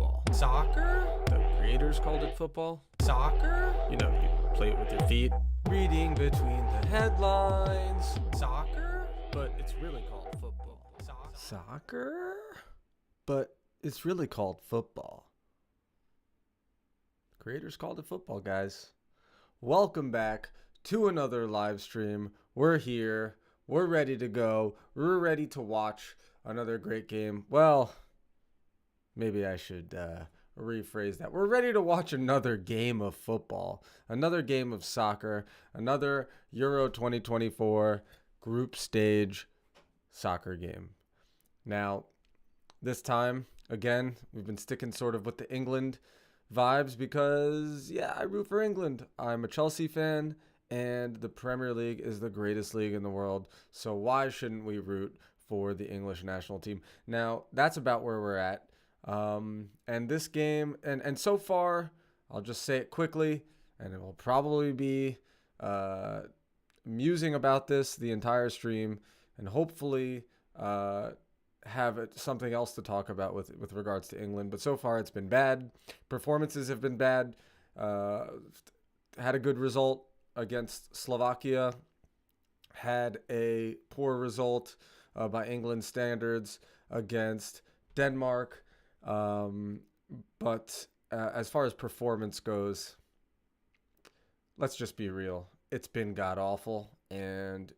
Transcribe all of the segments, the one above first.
football. Soccer? The creators called it football. Soccer? You know, you play it with your feet. Reading between the headlines. Soccer? But it's really called football. Soccer? But it's really called football. Creators called it football, guys. Welcome back to another live stream. We're here. We're ready to go. We're ready to watch another great game. Well, maybe I should rephrase that. We're ready to watch another game of football, another game of soccer, another Euro 2024 group stage soccer game. Now, this time, again, we've been sticking sort of with the England vibes because, yeah, I root for England. I'm a Chelsea fan, and the Premier League is the greatest league in the world. So why shouldn't we root for the English national team? Now, that's about where we're at. And this game, and so far, I'll just say it quickly, and it will probably be musing about this the entire stream, and hopefully have something else to talk about with regards to England. But so far, it's been bad. Performances have been bad. Had a good result against Slovakia. Had a poor result by England standards against Denmark. But as far as performance goes, let's just be real. It's been god-awful, and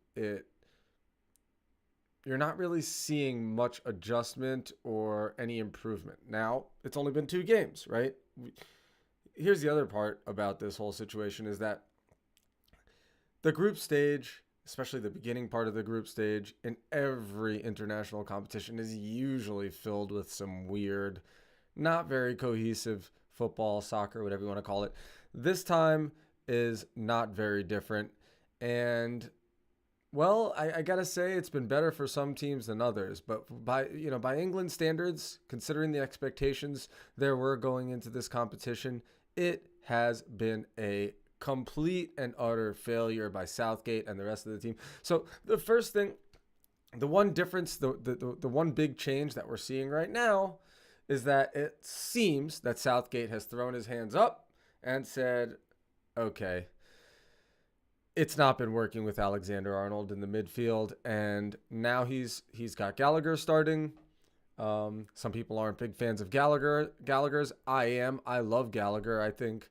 you're not really seeing much adjustment or any improvement. Now, it's only been 2 games, right? Here's the other part about this whole situation is that the group stage, especially the beginning part of the group stage, in every international competition is usually filled with some weird, not very cohesive football, soccer, whatever you want to call it. This time is not very different. And, well, I got to say it's been better for some teams than others. But by England standards, considering the expectations there were going into this competition, it has been a complete and utter failure by Southgate and the rest of the team. So the first thing, the one difference, the one big change that we're seeing right now is that it seems that Southgate has thrown his hands up and said, okay, it's not been working with Alexander-Arnold in the midfield, and now he's got Gallagher starting. Some people aren't big fans of Gallagher's. I am. I love Gallagher. I think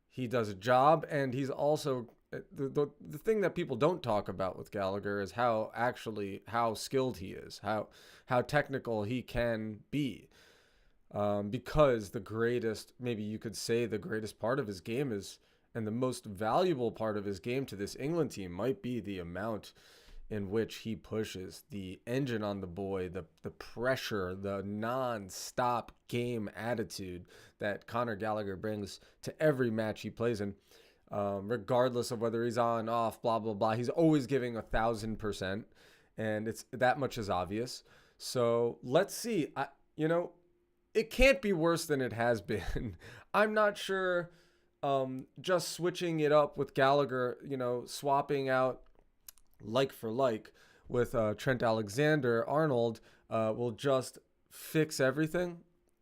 he does a job, and he's also the thing that people don't talk about with Gallagher is how skilled he is, how technical he can be. Because the greatest, maybe you could say the greatest part of his game is, and the most valuable part of his game to this England team might be the amount in which he pushes, the engine on the boy, the pressure, the non-stop game attitude that Conor Gallagher brings to every match he plays in, regardless of whether he's on, off, blah, blah, blah. He's always giving 1,000%, and it's that much is obvious. So let's see. It can't be worse than it has been. I'm not sure just switching it up with Gallagher, swapping out like for like with Trent Alexander-Arnold will just fix everything.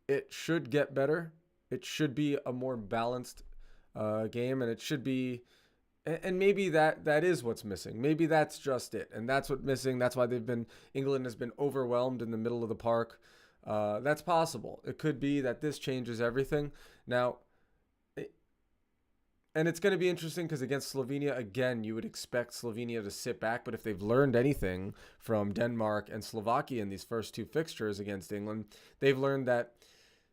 It should get better. It should be a more balanced game, and it should be, and maybe that is what's missing. Maybe that's just it, and that's what's missing. That's why England has been overwhelmed in the middle of the park. That's possible. It could be that this changes everything. Now, and it's going to be interesting because against Slovenia, again, you would expect Slovenia to sit back. But if they've learned anything from Denmark and Slovakia in these first 2 fixtures against England, they've learned that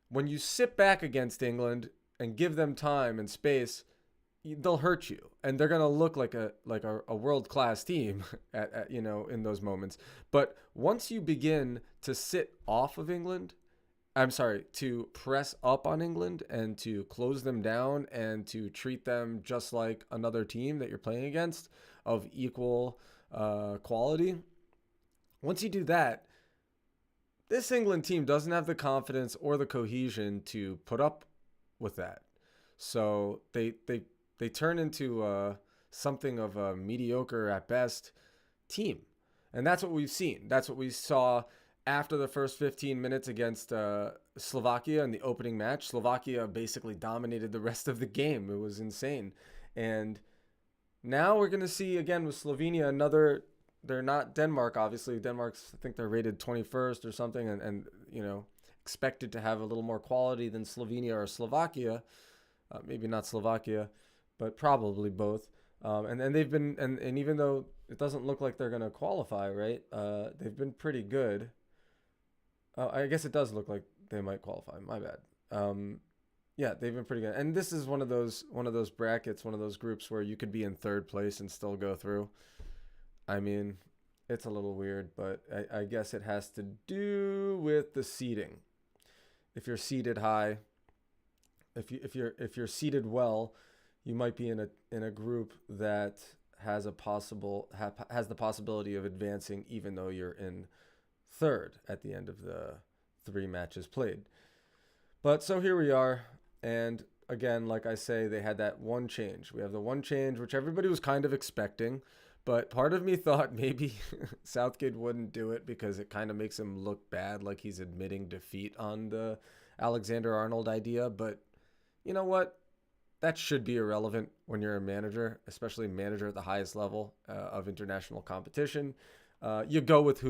when you sit back against England and give them time and space, they'll hurt you. And they're going to look like a world-class team in those moments. But once you begin to sit off of England, to press up on England and to close them down and to treat them just like another team that you're playing against of equal quality. Once you do that, this England team doesn't have the confidence or the cohesion to put up with that. So they turn into something of a mediocre at best team. And that's what we've seen. That's what we saw after the first 15 minutes against Slovakia in the opening match, Slovakia basically dominated the rest of the game. It was insane. And now we're going to see again with Slovenia another. They're not Denmark, obviously. Denmark's, I think they're rated 21st or something, and you know, expected to have a little more quality than Slovenia or Slovakia. Maybe not Slovakia, but probably both. And then they've been, and even though it doesn't look like they're going to qualify, right? They've been pretty good. I guess it does look like they might qualify. My bad. Yeah, they've been pretty good. And this is one of those brackets, one of those groups where you could be in third place and still go through. I mean, it's a little weird, but I guess it has to do with the seeding. If you're seated high, if you're seated well, you might be in a group that has the possibility of advancing, even though you're in third at the end of the 3 matches played. But so here we are, and again, like I say, they had that one change. We have the one change which everybody was kind of expecting, but part of me thought maybe Southgate wouldn't do it because it kind of makes him look bad, like he's admitting defeat on the Alexander-Arnold idea. But you know what? That should be irrelevant when you're a manager, especially a manager at the highest level of international competition. You go with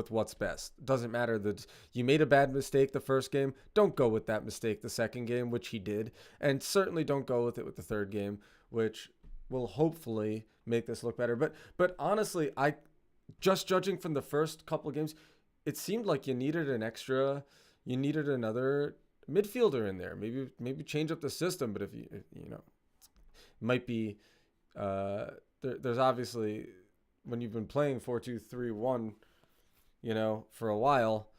what's best. Doesn't matter that you made a bad mistake the first game. Don't go with that mistake the second game, which he did. And certainly don't go with it with the third game, which will hopefully make this look better. But honestly, just judging from the first couple of games, it seemed like you needed another midfielder in there. Maybe change up the system. But if you know, it might be there's obviously, when you've been playing 4-2-3-1, you know, for a while,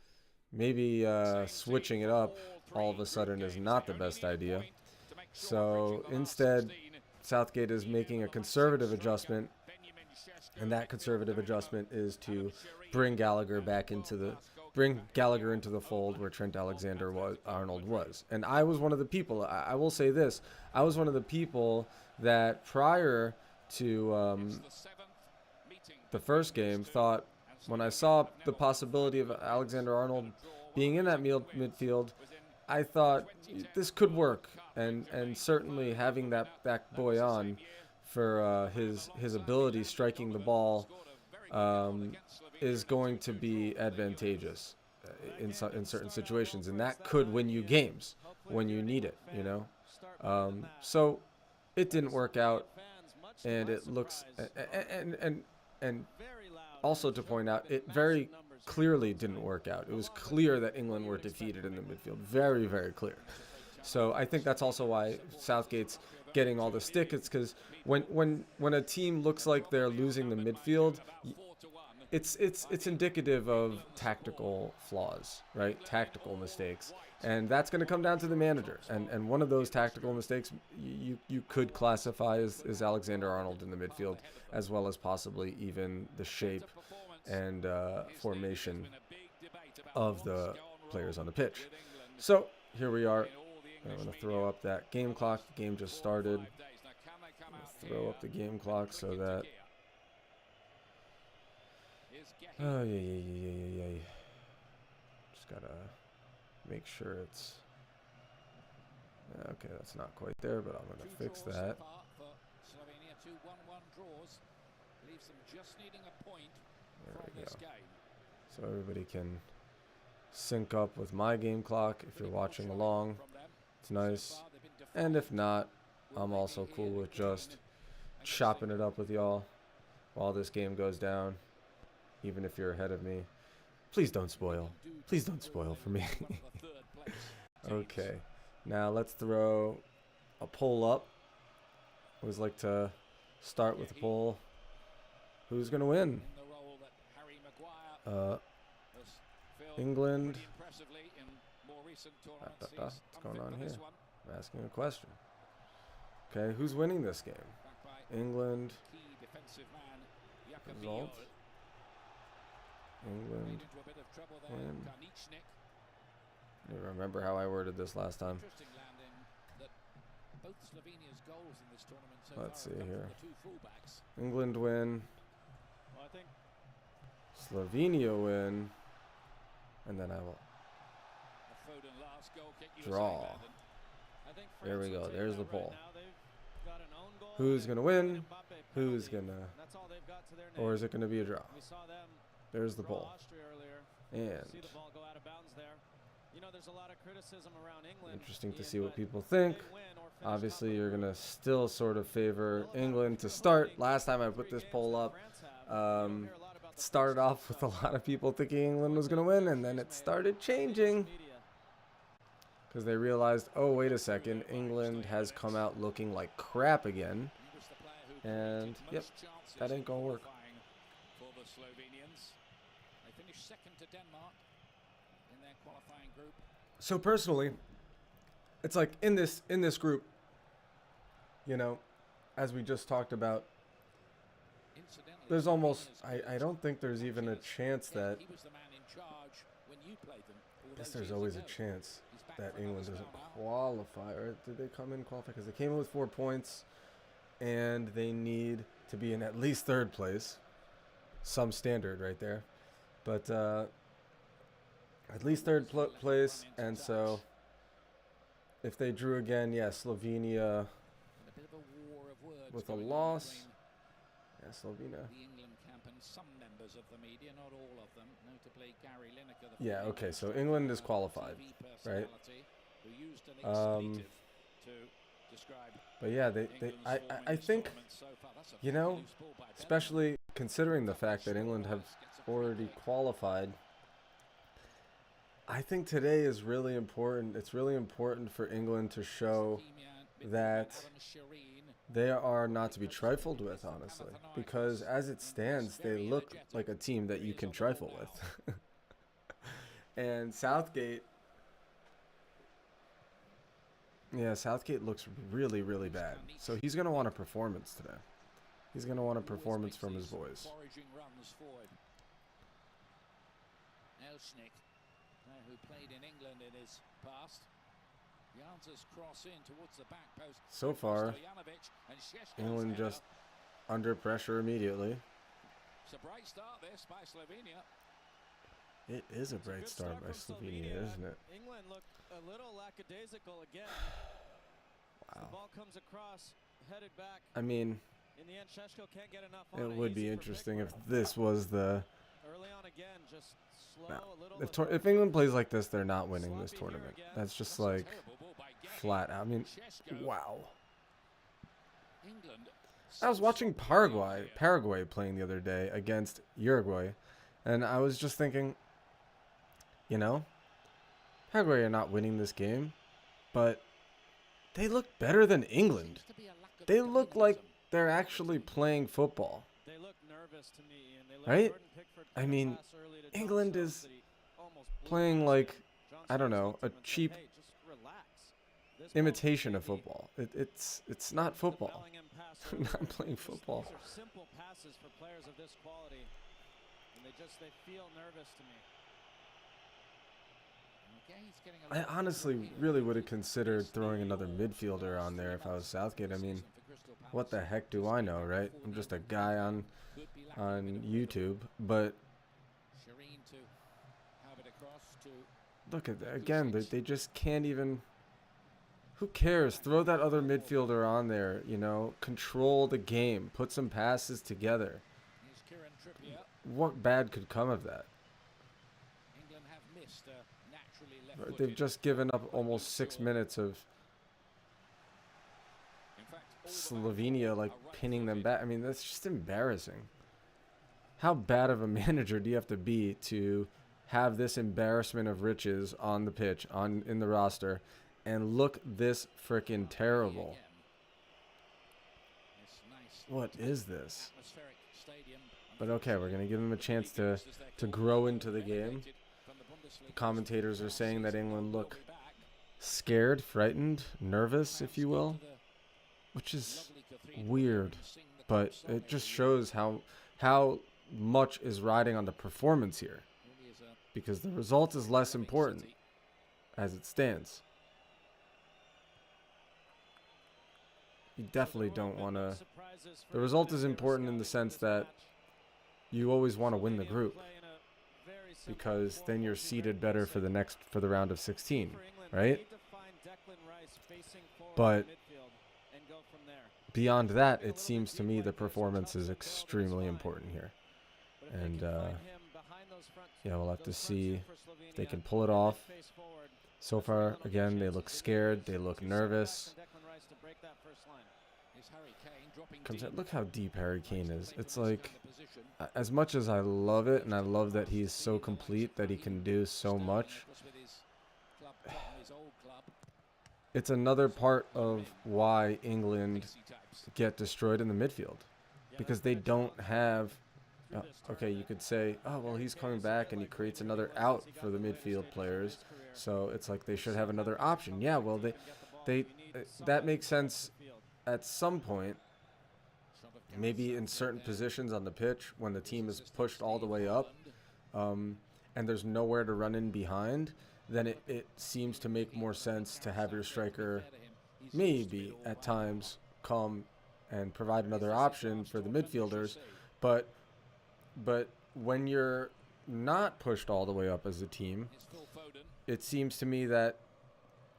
maybe switching it up all of a sudden is not the best idea. So instead, Southgate is making a conservative adjustment, and that conservative adjustment is to bring Gallagher into the fold where Trent Alexander-Arnold was. And I was one of the people, I will say this, I was one of the people that prior to the first game thought, when I saw the possibility of Alexander-Arnold being in that midfield, I thought this could work, and certainly having that boy on for his ability striking the ball is going to be advantageous in certain situations, and that could win you games when you need it, you know. So it didn't work out, and it looks and also to point out, it very clearly didn't work out. It was clear that England were defeated in the midfield. Very, very clear. So I think that's also why Southgate's getting all the stick. It's because when a team looks like they're losing the midfield, it's indicative of tactical flaws, right? Tactical mistakes. And that's going to come down to the manager. And one of those tactical mistakes you could classify as Alexander-Arnold in the midfield, as well as possibly even the shape and formation of the players on the pitch. So here we are. I'm going to throw up that game clock. The game just started. Throw up the game clock so that... Oh, yeah. Just got to make sure it's... Okay, that's not quite there, but I'm going to fix that. There we go. So everybody can sync up with my game clock if you're watching along. It's nice. And if not, I'm also cool with just chopping it up with y'all while this game goes down. Even if you're ahead of me. Please don't spoil. Please don't spoil for me. Okay. Now let's throw a poll up. I always like to start with a poll. Who's going to win? England. What's going on here? I'm asking a question. Okay, who's winning this game? England. Result. England win. I remember how I worded this last time. Let's see here. England win. Slovenia win. and then I will draw. There we go. There's the poll. Who's going to win? Who's going to... Or is it going to be a draw? There's the poll. And... Interesting to see what people think. Obviously, you're going to still sort of favor England to start. Last time I put this poll up, it started off with a lot of people thinking England was going to win, and then it started changing. Because they realized, oh, wait a second, England has come out looking like crap again. And, yep, that ain't going to work. For the Slovenians, they finished second to Denmark in their qualifying group. So personally, it's like in this group, you know, as we just talked about, there's almost, I don't think there's even a chance that, I guess there's always a chance that England doesn't qualify. Or did they come in qualify? Because they came in with 4 points, and they need to be in at least third place. Some standard right there. But at least third place, and so if they drew again, yeah, Slovenia with a loss. Yeah, Slovenia. Yeah, okay, so England is qualified, right? But yeah, I think, you know, especially considering the fact that England have already qualified, I think today is really important. It's really important for England to show that they are not to be trifled with, honestly. Because as it stands, they look like a team that you can trifle with. And Southgate... Yeah, Southgate looks really, really bad. So he's going to want a performance today. He's going to want a performance from his boys. Who played in England in his past. Janssens cross in towards the back post. So far, England just under pressure immediately. It's a bright start this by Slovenia. It is a bright start by Slovenia, isn't it? England look a little lackadaisical again. Wow. The ball comes across, headed back. I mean, in the end, Šeško can't get enough it would be interesting if this was the... Early on again, just slow, a little if England plays like this, they're not winning this tournament. That's just like flat. I mean, wow. I was watching Paraguay playing the other day against Uruguay, and I was just thinking, you know, Paraguay are not winning this game, but they look better than England. They look like they're actually playing football. They look nervous to me, and they look right? I mean, England is playing like, I don't know, a cheap imitation of football. It's not football. They're not playing football. These are simple passes for players of this quality, and they feel nervous to me. I honestly really would have considered throwing another midfielder on there if I was Southgate. I mean, what the heck do I know, right? I'm just a guy on YouTube, but look at that again. They just can't even. Who cares? Throw that other midfielder on there. You know, control the game. Put some passes together. What bad could come of that? They've just given up almost 6 minutes of Slovenia like pinning them back. I mean, that's just embarrassing. How bad of a manager do you have to be to have this embarrassment of riches on the pitch, in the roster, and look this freaking terrible? What is this? But okay, we're going to give them a chance to grow into the game. The commentators are saying that England look scared, frightened, nervous, if you will, which is weird, but it just shows how much is riding on the performance here, because the result is less important as it stands. You definitely don't want to... The result is important in the sense that you always want to win the group. because then you're seeded better for the round of 16, right? But beyond that, it seems to me the performance is extremely important here. And yeah, we'll have to see if they can pull it off. So far, again, they look scared. They look nervous. Look how deep Harry Kane is. It's like, as much as I love it, and I love that he's so complete, that he can do so much, it's another part of why England get destroyed in the midfield. Because they don't have... okay, you could say, oh, well, he's coming back and he creates another out for the midfield players. So it's like they should have another option. Yeah, well, that makes sense at some point. Maybe in certain positions on the pitch when the team is pushed all the way up and there's nowhere to run in behind, then it seems to make more sense to have your striker maybe at times come and provide another option for the midfielders. But when you're not pushed all the way up as a team, it seems to me that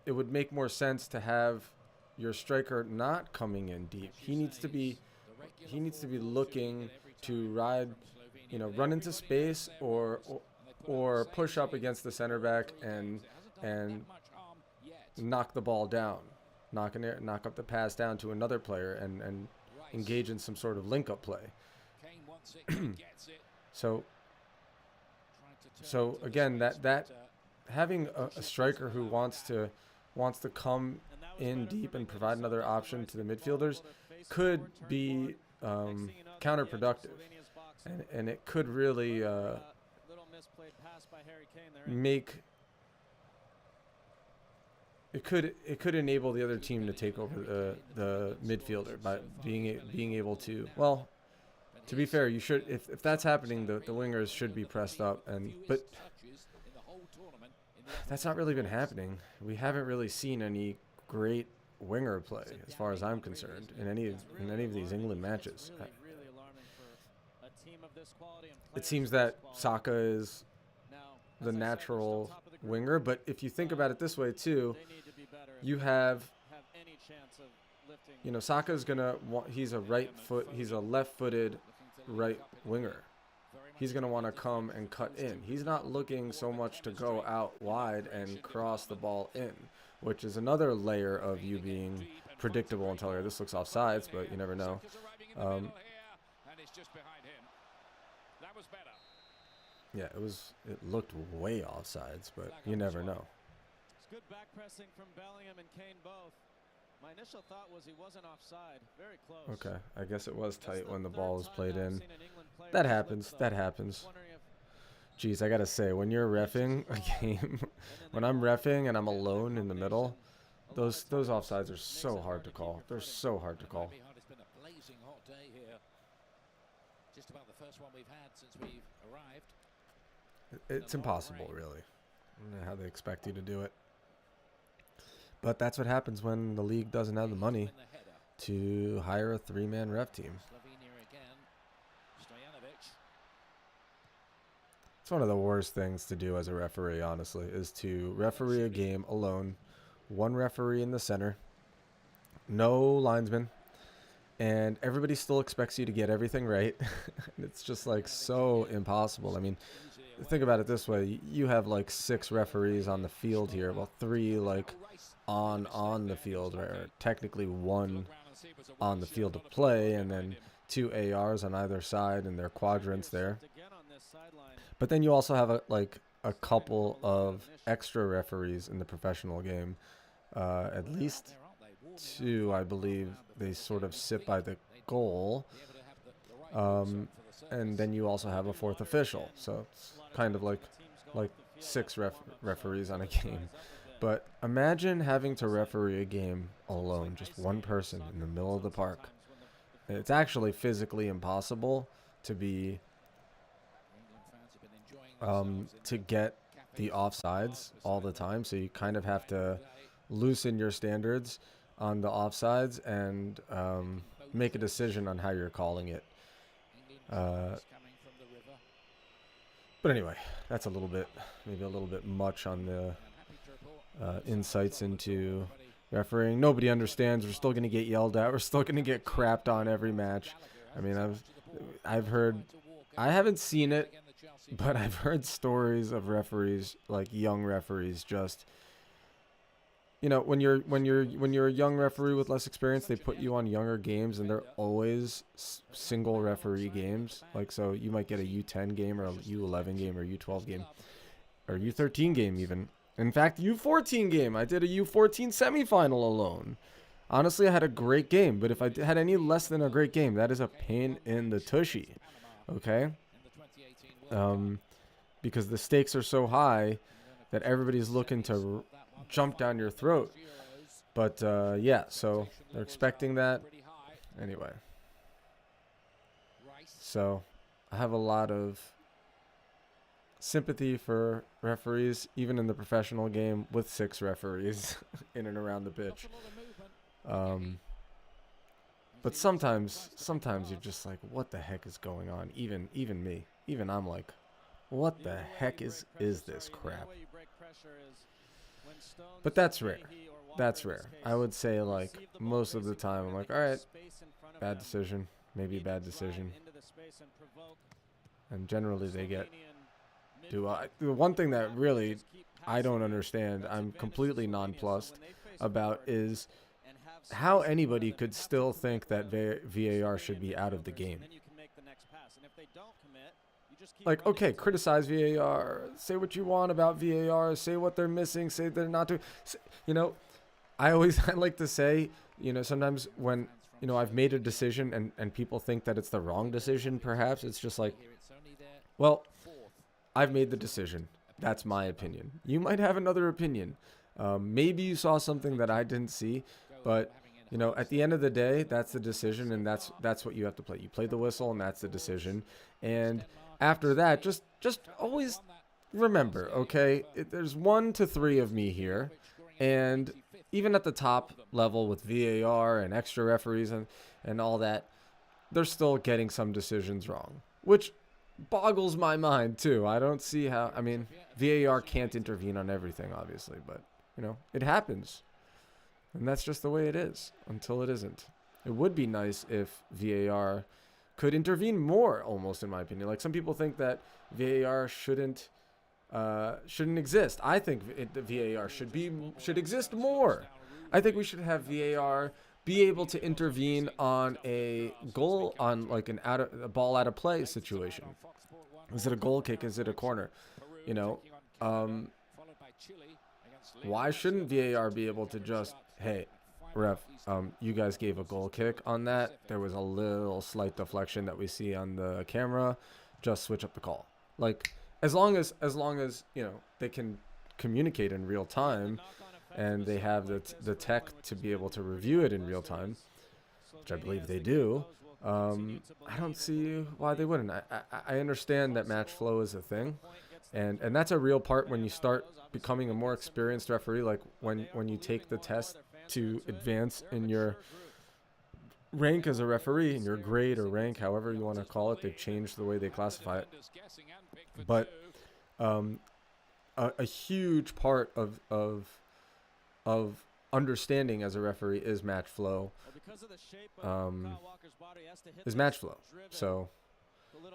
it would make more sense to have your striker not coming in deep. He needs to be looking to run into space or push up against the center back and knock the ball down, knock up the pass down to another player and engage in some sort of link-up play. So again, that having a striker who wants to come in deep and provide another option to the midfielders could be counterproducctive, and it could really make it could enable the other team to take over the midfielder by being able to, well, to be fair, you should, if that's happening, the wingers should be pressed up, but that's not really been happening. We haven't really seen any great winger play, as far as I'm concerned, in any of these England matches. It seems that Saka is the natural winger, but if you think about it this way too, you have, Saka's gonna he's a left-footed right winger. He's going to want to come and cut in. He's not looking so much to go out wide and cross the ball in, which is another layer of you being predictable until this looks offsides, but you never know. Yeah, it looked way offsides, but you never know. It's good back pressing from Bellingham and Kane both. My initial thought was he wasn't offside. Very close. Okay, I guess it was tight when the ball was played in. That happens. Jeez, I gotta say, when you're reffing a game, when I'm reffing and I'm alone in the middle, those offsides are so hard to call. They're so hard to call. It's been a blazing hot day here. Just about the first one we've had since we've arrived. It's impossible, really. I don't know how they expect you to do it. But that's what happens when the league doesn't have the money to hire a three-man ref team. It's one of the worst things to do as a referee, honestly, is to referee a game alone. One referee in the center, no linesman, and everybody still expects you to get everything right. It's just like so impossible. I mean, think about it this way. You have like 6 referees on the field here. Well, 3 like on the field, or technically 1 on the field of play, and then 2 ARs on either side in their quadrants there. But then you also have a couple of extra referees in the professional game. At least 2, I believe. They sort of sit by the goal. And then you also have a 4th official. So it's kind of like 6 referees on a game. But imagine having to referee a game alone, just one person in the middle of the park. It's actually physically impossible to be to get the offsides all the time. So you kind of have to loosen your standards on the offsides and make a decision on how you're calling it. But anyway, that's maybe a little bit much on the insights into refereeing. Nobody understands. We're still going to get yelled at. We're still going to get crapped on every match. I mean, I've heard, I haven't seen it, but I've heard stories of referees, like young referees, just, you know, when you're a young referee with less experience, they put you on younger games, and they're always single referee games. Like, so you might get a U10 game or a U11 game or U12 game or U13 game even. In fact, U14 game. I did a U14 semifinal alone. Honestly, I had a great game, but if I had any less than a great game, that is a pain in the tushy. Okay? Because the stakes are so high that everybody's looking to jump down your throat. But yeah, so they're expecting that. Anyway. So I have a lot of sympathy for referees, even in the professional game with 6 referees in and around the pitch. But sometimes you're just like, what the heck is going on? Even me, even I'm like, what the heck is this crap? But that's rare. That's rare. I would say, like, most of the time I'm like, all right, bad decision, maybe bad decision. And generally they get the one thing that really I don't understand, I'm completely nonplussed about, is how anybody could still think that VAR should be out of the game. Like, okay, criticize VAR, say what you want about VAR, say what they're missing, say they're not doing. You know, I like to say, you know, sometimes when, you know, I've made a decision and people think that it's the wrong decision, perhaps, it's just like, well, I've made the decision. That's my opinion. You might have another opinion. Maybe you saw something that I didn't see, but, you know, at the end of the day, that's the decision, and that's what you have to play. You play the whistle, and that's the decision. And after that, just always remember, okay, there's 1 to 3 of me here, and even at the top level with VAR and extra referees and all that, they're still getting some decisions wrong, which boggles my mind too. I don't see how, I mean, VAR can't intervene on everything, obviously, but, you know, it happens. And that's just the way it is until it isn't. It would be nice if VAR could intervene more, almost, in my opinion. Like, some people think that VAR shouldn't exist. I think the VAR should exist more. I think we should have VAR be able to intervene on a goal, on like a ball out of play situation. Is it a goal kick? Is it a corner? You know, why shouldn't VAR be able to just, hey, ref, you guys gave a goal kick on that. There was a little slight deflection that we see on the camera. Just switch up the call. Like, as long as you know, they can communicate in real time, and they have the tech to be able to review it in real time, which I believe they do. I don't see why they wouldn't. I understand that match flow is a thing, and that's a real part when you start becoming a more experienced referee. Like when you take the test to advance in your rank as a referee, in your grade or rank, however you want to call it. They've changed the way they classify it. But a huge part of understanding as a referee is match flow. Is match flow. So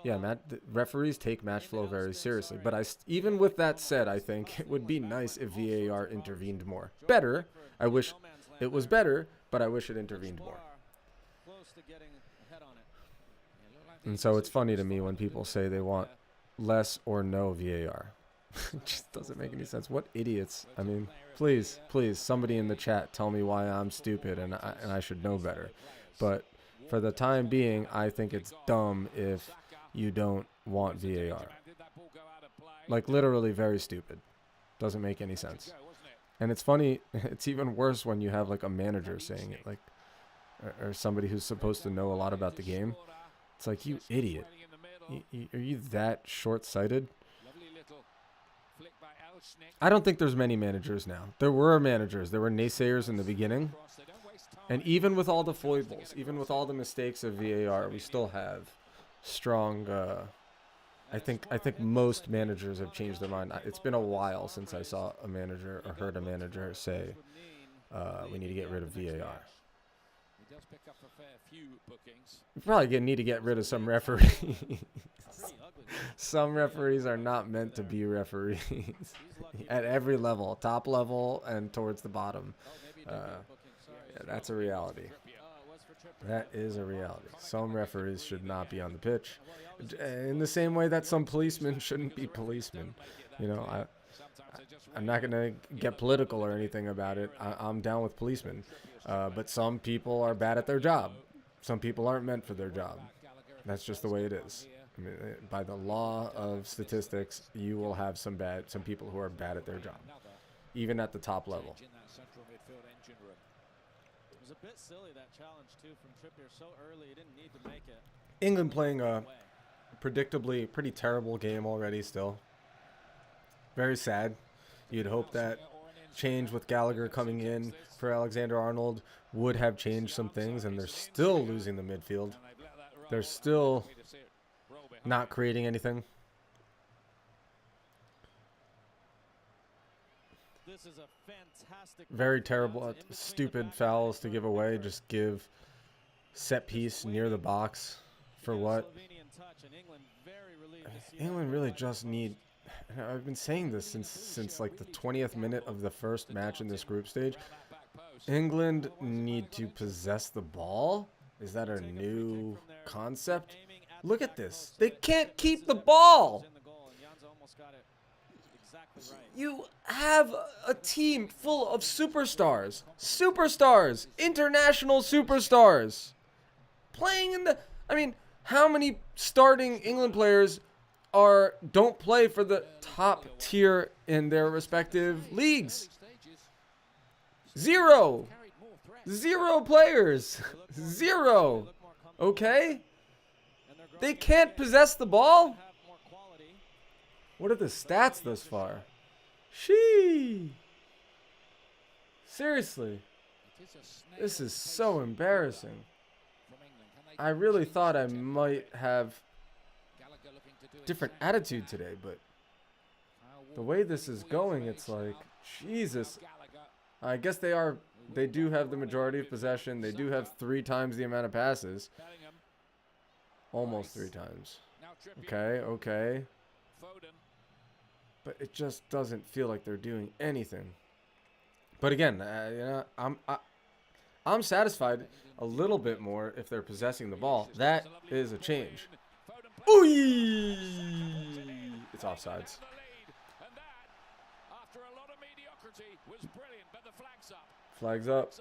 yeah, referees take match flow very seriously. But even with that said, I think it would be nice if VAR intervened more. Better. I wish it was better, but I wish it intervened more. And so it's funny to me when people say they want less or no VAR. It just doesn't make any sense. What idiots. I mean, please, somebody in the chat tell me why I'm stupid and I should know better. But for the time being, I think it's dumb if you don't want VAR. Like, literally very stupid. Doesn't make any sense. And it's funny, it's even worse when you have like a manager saying it, like, or somebody who's supposed to know a lot about the game. It's like, you idiot. Are you that short-sighted? I don't think there's many managers now. There were managers. There were naysayers in the beginning. And even with all the foibles, even with all the mistakes of VAR, we still have strong I think most managers have changed their mind. It's been a while since I saw a manager or heard a manager say, we need to get rid of VAR. He does pick up a fair few bookings. We probably need to get rid of some referees. Some referees are not meant to be referees at every level, top level and towards the bottom. Yeah, that's a reality. That is a reality. Some referees should not be on the pitch, in the same way that some policemen shouldn't be policemen. You know, I'm not gonna get political or anything about it. I'm down with policemen, but some people are bad at their job. Some people aren't meant for their job. That's just the way it is. I mean, by the law of statistics, you will have some people who are bad at their job, even at the top level. In that central midfield engine room. It was a bit silly, that challenge, too, from Trippier so early. He didn't need to make it. England playing a predictably pretty terrible game already still. Very sad. You'd hope that change with Gallagher coming in for Alexander-Arnold would have changed some things, and they're still losing the midfield. They're still not creating anything. This is a fantastic, Very terrible, stupid fouls to give away. Just give set piece near the box for what? England really just need. I've been saying this since like the 20th minute of the first match in this group stage. England need to possess the ball. Is that a new concept? Look at this. They can't keep the ball. You have a team full of superstars. Superstars. International superstars. Playing in the... I mean, how many starting England players don't play for the top tier in their respective leagues? Zero. Zero players. Zero. Okay? They can't possess the ball? What are the stats thus far? Shee. Seriously. This is so embarrassing. I really thought I might have different attitude today, but the way this is going, it's like, Jesus. I guess they do have the majority of possession. They do have 3 times the amount of passes. Almost 3 times. Okay. But it just doesn't feel like they're doing anything. But again, I'm satisfied a little bit more if they're possessing the ball. That is a change. Ooh! It's offsides. Flags up.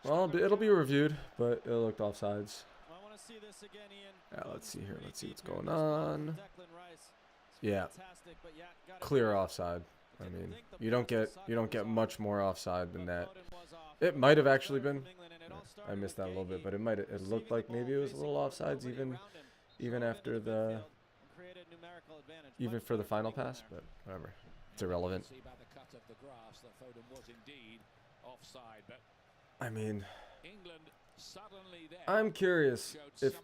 Well, it'll be reviewed, but it looked offsides. Yeah, let's see here. Let's see what's going on. Yeah, clear offside. I mean, you don't get much more offside than that. It might have actually been. I missed that a little bit, but it looked like maybe it was a little offsides even after even for the final pass, but whatever. It's irrelevant. I mean, I'm curious if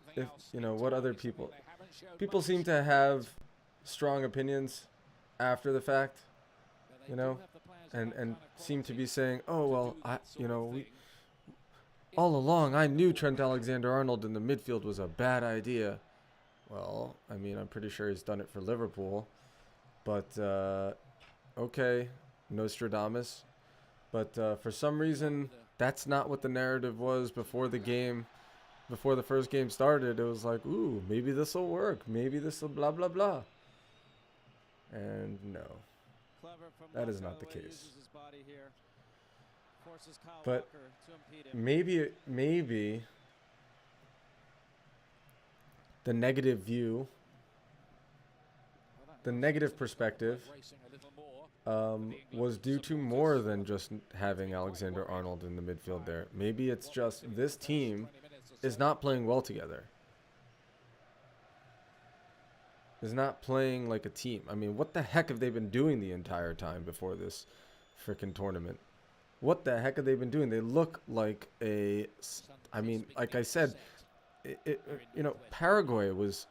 you know what other people seem to have strong opinions after the fact, you know, and seem to be saying, oh well, all along I knew Trent Alexander-Arnold in the midfield was a bad idea. Well, I mean, I'm pretty sure he's done it for Liverpool, but okay, Nostradamus, but for some reason that's not what the narrative was before the game. Before the first game started, it was like, ooh, maybe this will work. Maybe this will blah, blah, blah. And no, that is not the case. But maybe the negative view, the negative perspective was due to more than just having Alexander-Arnold in the midfield there. Maybe it's just this team is not playing well together. Is not playing like a team. I mean, what the heck have they been doing the entire time before this freaking tournament? What the heck have they been doing? They look like I mean, like I said, you know, Paraguay was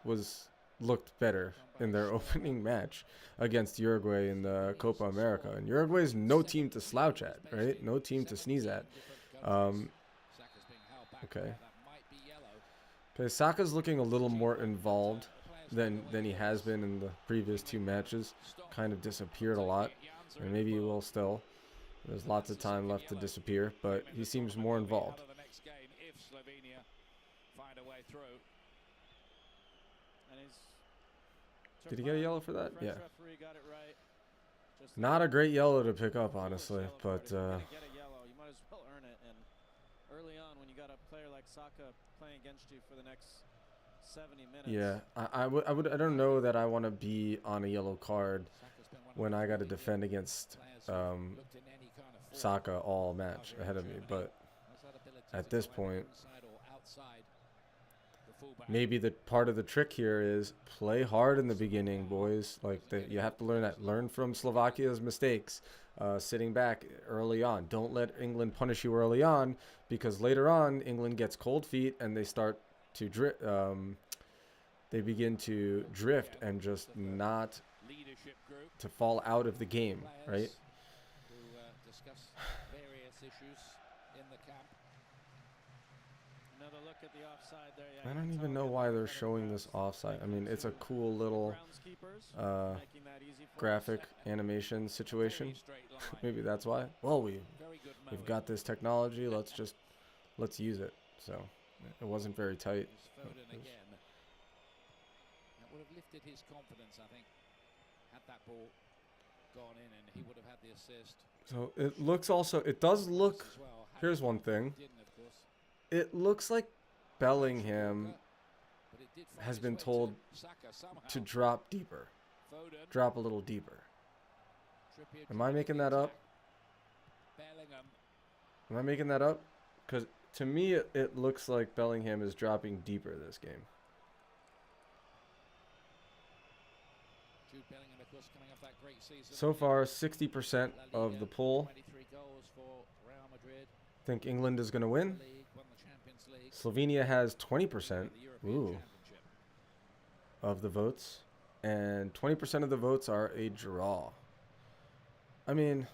looked better in their opening match against Uruguay in the Copa America. And Uruguay is no team to slouch at, right? No team to sneeze at. Okay. Okay, Saka's looking a little more involved than he has been in the previous two matches. Kind of disappeared a lot, and maybe he will still. There's lots of time left to disappear, but he seems more involved. Did he get a yellow for that? Yeah. Not a great yellow to pick up, honestly, but you might as well earn it. And early on, when you got a player like Saka playing against you for the next 70 minutes. Yeah, I don't know that I want to be on a yellow card when I got to defend against Saka all match ahead of me, but at this point, maybe the part of the trick here is play hard in the beginning, boys. Like you have to learn from Slovakia's mistakes, sitting back early on. Don't let England punish you early on, because later on England gets cold feet and they start to they begin to drift and just not to fall out of the game, right? I don't even know why they're showing this offside. I mean, it's a cool little graphic animation situation. Maybe that's why. Well, we've got this technology. Let's use it. So it wasn't very tight. That would have lifted his confidence, I think, had that ball gone in, and he would have had the assist. So it does look, here's one thing. It looks like Bellingham has been told to drop deeper. Drop a little deeper. Am I making that up? Am I making that up? Because to me, it looks like Bellingham is dropping deeper this game. So far, 60% of the poll think England is going to win. Slovenia has 20% of the votes, and 20% of the votes are a draw. I mean,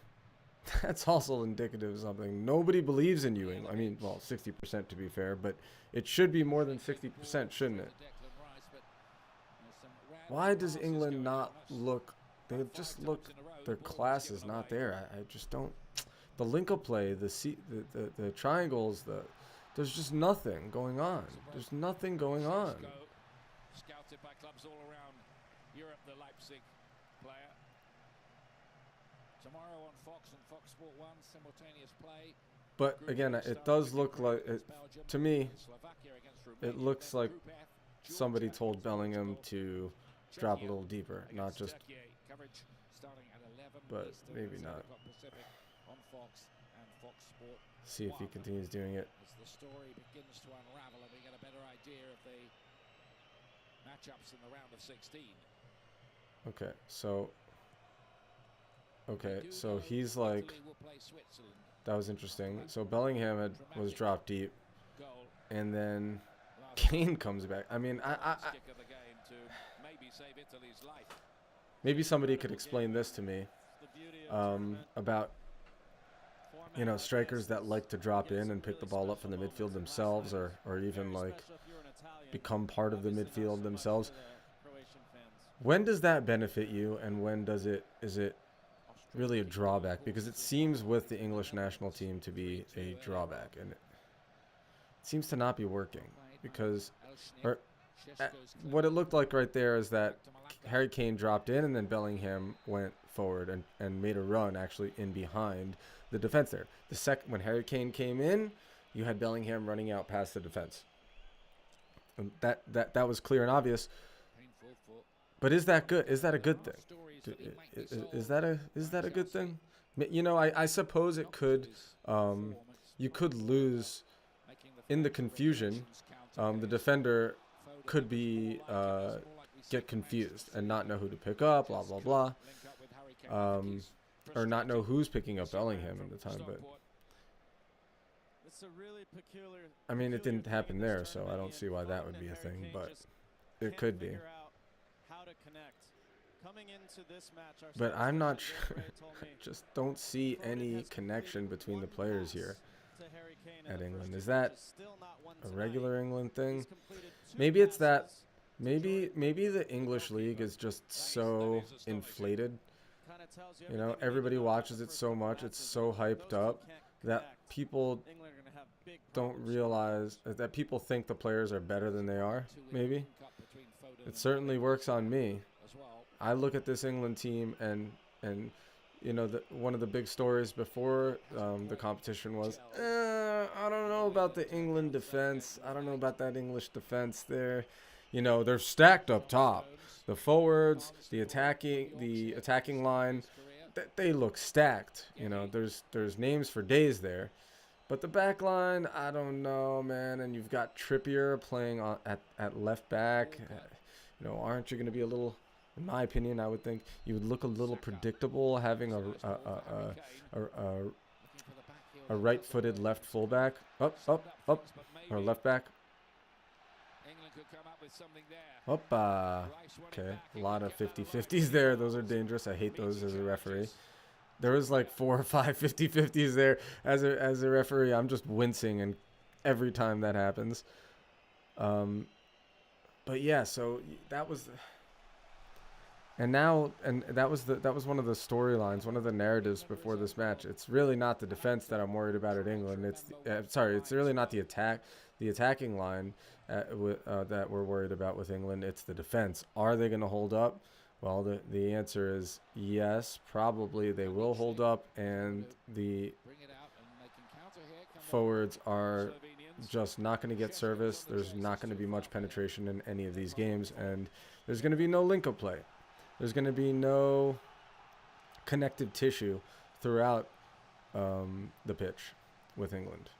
that's also indicative of something. Nobody believes in you. I mean, well, 60% to be fair, but it should be more than 60%, shouldn't it? Why does England not look? They just look. Their class is not there. I just don't. The link-up play, the triangles, there's just nothing going on. There's nothing going on. Scouted by clubs all around Europe, the Leipzig player. Tomorrow on Fox and Fox Sport 1, simultaneous play. But again, it does look like, to me, it looks like somebody told Bellingham to drop a little deeper, not just, but maybe not. See if he continues doing it. As the story begins to unravel and we get a better idea of the matchups in the round of 16. Okay, so he's like, that was interesting. So Bellingham was dropped deep, and then Kane comes back. I mean, maybe somebody could explain this to me about, you know, strikers that like to drop in and pick the ball up from the midfield themselves, or even like become part of the midfield themselves. When does that benefit you, and when is it really a drawback? Because it seems with the English national team to be a drawback, and it seems to not be working, because what it looked like right there is that Harry Kane dropped in and then Bellingham went forward and made a run actually in behind the defense there. When Harry Kane came in, you had Bellingham running out past the defense. And that was clear and obvious. But is that good? Is that a good thing? Is that a good thing? You know, I suppose it could. You could lose in the confusion. The defender could be get confused and not know who to pick up, blah blah blah, or not know who's picking up Bellingham at the time. But I mean, it didn't happen there, so I don't see why that would be a thing. But it could be. how to connect. Coming into this match, our But sports I'm not person, sure. Dave Gray, told me Just don't see Foden any has connection completed between the one players pass here to Harry Kane in at the first England. two Is that matches, still not one a tonight. regular England thing? He's completed two Maybe it's that. passes to Maybe Jordan the Pickford, English league is just That so is astonishing. inflated. Kinda tells you You know, everything you need to everybody know about watches the it first so couple much. It's matches. so If hyped those two up can't that connect, people England are gonna have big don't problems. realize that people think the players are better than they are. Maybe Link up between Foden it and certainly Bellingham works on me. as well. I look at this England team and you know, one of the big stories before the competition was, I don't know about the England defense. I don't know about that English defense there. You know, they're stacked up top. The forwards, the attacking line, they look stacked. You know, there's names for days there. But the back line, I don't know, man. And you've got Trippier playing at left back. You know, aren't you going to be a little, in my opinion, I would think you would look a little predictable having a right-footed left fullback. Up, or left back. England could come up with something there. Okay, a lot of 50-50s there. Those are dangerous. I hate those as a referee. There was like 4 or 5 50-50s there as a referee. I'm just wincing and every time that happens. But yeah, so that was, and that was one of the storylines, one of the narratives before this match. It's really not the defense that I'm worried about at England. It's really not the attacking line that we're worried about with England. It's the defense. Are they going to hold up? Well, the answer is yes. Probably they will hold up, and the forwards are just not going to get service. There's not going to be much penetration in any of these games, and there's going to be no link-up play. There's going to be no connective tissue throughout the pitch with England.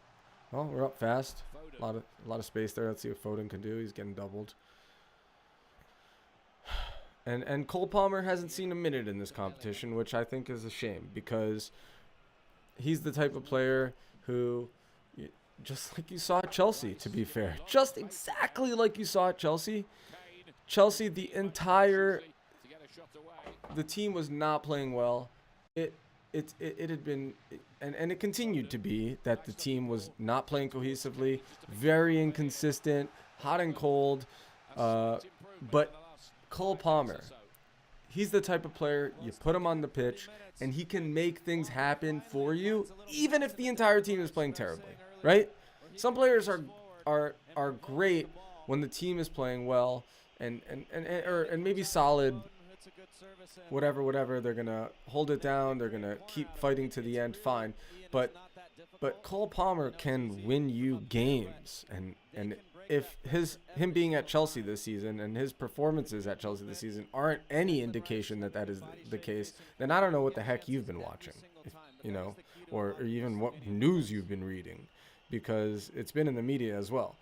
Well, we're up fast. A lot of space there. Let's see what Foden can do. He's getting doubled. And Cole Palmer hasn't seen a minute in this competition, which I think is a shame because he's the type of player who, just like you saw at Chelsea, to be fair, just exactly like you saw at Chelsea. Chelsea, the team was not playing well. It had been, and it continued to be that the team was not playing cohesively, very inconsistent, hot and cold, but Cole Palmer, he's the type of player you put him on the pitch and he can make things happen for you, even if the entire team is playing terribly, right? Some players are great when the team is playing well and maybe solid, whatever. They're gonna hold it down. They're gonna keep fighting to the end. Fine, but Cole Palmer can win you games, and if him being at Chelsea this season and his performances at Chelsea this season aren't any indication that is the case, then I don't know what the heck you've been watching, or even what news you've been reading, because it's been in the media as well.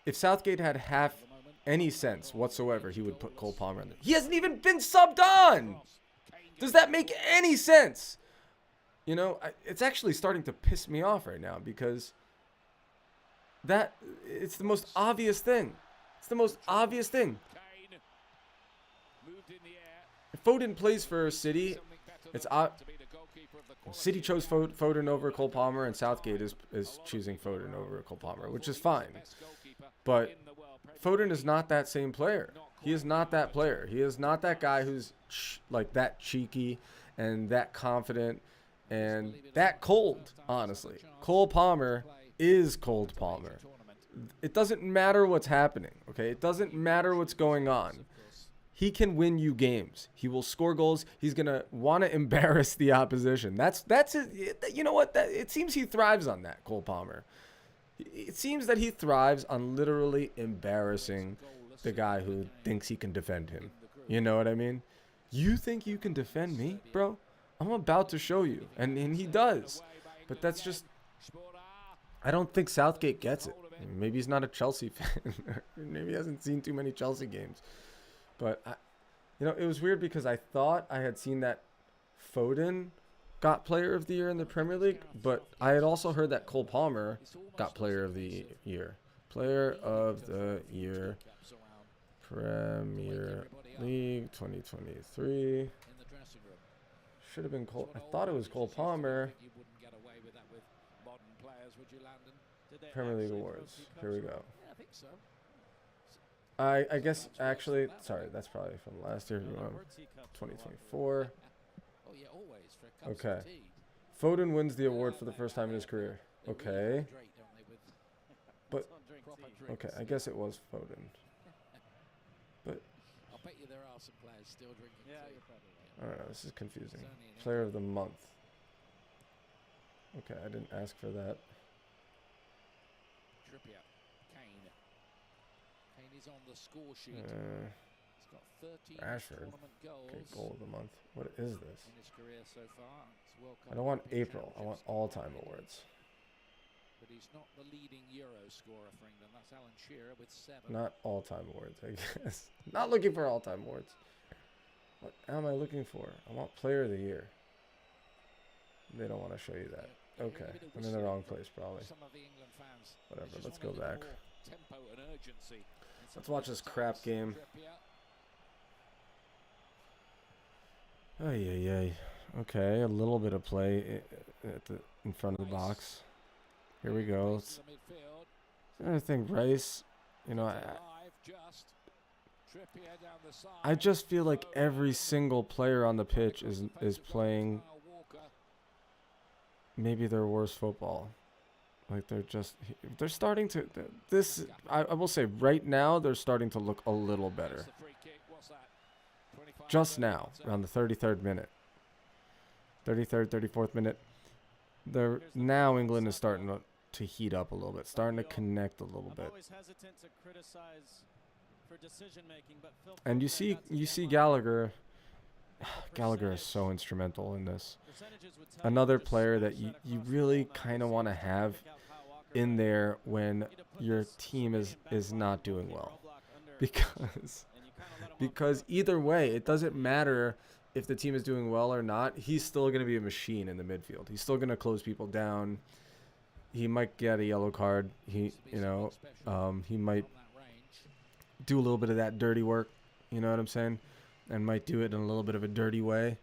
If Southgate had any sense whatsoever, he would put Cole Palmer in there. He hasn't even been subbed on. Does that make any sense? It's actually starting to piss me off right now because it's the most obvious thing. It's the most obvious thing. If Foden plays for City, City chose Foden over Cole Palmer, and Southgate is choosing Foden over Cole Palmer, which is fine. But Foden is not that same player. He is not that player. He is not that guy who's like that cheeky and that confident and that cold, honestly. Cole Palmer is Cole Palmer. It doesn't matter what's happening, okay? It doesn't matter what's going on. He can win you games. He will score goals. He's going to want to embarrass the opposition. That's it. You know what? It seems he thrives on that, Cole Palmer. It seems that he thrives on literally embarrassing the guy who thinks he can defend him. You know what I mean? You think you can defend me, bro? I'm about to show you. And he does. But that's just, I don't think Southgate gets it. Maybe he's not a Chelsea fan. Maybe he hasn't seen too many Chelsea games. But, it was weird because I thought I had seen that Foden got Player of the Year in the Premier League, but I had also heard that Cole Palmer got Player of the Year. Player of the Year, Premier League 2023. in the dressing room. Should have been Cole. I thought it was Cole Palmer. You wouldn't get away with that with modern players, would you, Landon? Did they Premier League actually throw awards. teacups Here we around? go. Yeah, I think so. I guess actually, sorry, that's probably from last year. No, there were teacups in the locker room. 2024. Oh yeah, always for cups Okay. of tea. Foden wins the award for the first time in his career. They Okay. really hydrate, don't they, with But- Don't drink proper tea. drinks. Okay, I guess it was Foden. I'll bet you there are some players still drinking Yeah, tea. you're probably right. I don't know. This is confusing. It's only an Player of the month. Okay, I didn't ask for that. Trippier, Kane. Kane is on the score sheet. Uh, He's got 13 Rashford. tournament goals okay, goal of the month. What is this? in his career so far. It's World Cup I don't want European April. I want Championships all-time combined. awards. But he's not the leading Euro scorer for England. That's Alan Shearer with 7. Not all-time awards, I guess. Not looking for all-time awards. What am I looking for? I want Player of the Year. They don't want to show you that. Okay, I'm in the wrong place probably. Some of the England fans. Whatever, They just let's want go a little back. more tempo and urgency. And Let's watch this crap sometimes game. Trippier, Ay, ay, ay. Okay, a little bit of play in front of the box. Here we go. pace to the midfield. I think Rice, you know, Alive, just. Trippier down the side. I just feel like every single player on the pitch Across is the face of goal, playing Kyle Walker. maybe their worst football. Like they're starting to I will say right now they're starting to look a little better. That's the free kick. What's that? 25, Just 30 now, minutes around out. the 33rd minute. 33rd, 34th minute. They're Here's the now ball, England is Saka. starting to heat up a little bit, starting to connect a little I'm bit. always hesitant to criticize for decision making, but Phil And you Foden see got to Denmark. Gallagher. The Gallagher is percentage- so instrumental in this. percentages would tell you Another just player smash that you across the really goal now. kind of You want to see him have pick out Kyle Walker, in but there when you need to put your this team is Slovenian back line not doing goalkeeper well. block under because and you kinda let him off because the hook. either way, it doesn't matter if the team is doing well or not. He's still going to be a machine in the midfield. He's still going to close people down. He might get a yellow card. He he might From that range. do a little bit of that dirty work. You know what I'm saying? And might do it in a little bit of a dirty way.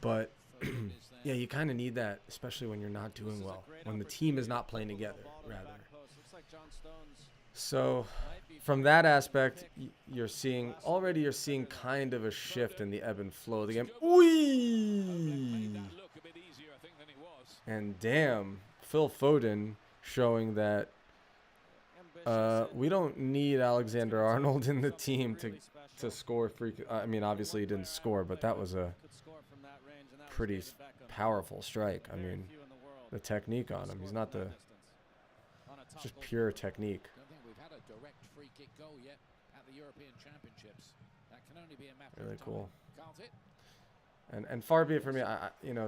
But Foden is there. yeah, you kind of need that, especially when you're not This doing is a well, great when the team is opportunity not to playing put the together, ball in the rather. back post. Looks like John Stones So might be from free that to aspect, pick. you're seeing kind of a shift in the ebb and flow of the game. Made Ooh! that look a bit easier, I think, than it was. And damn, Phil Foden showing that Ambitious we and don't need Alexander Arnold in the something team really to special. score free. I mean, obviously he didn't score, but that was a Could score from that range, and that was pretty David Beckham. powerful strike. I Very mean, few in the world the technique on him. scored He's not from the that distance. On a top just goal. pure technique. Don't think we've had a direct free kick goal yet at the European Championships. That can only be a matter Really of time. cool. Can't it? And far be it from me,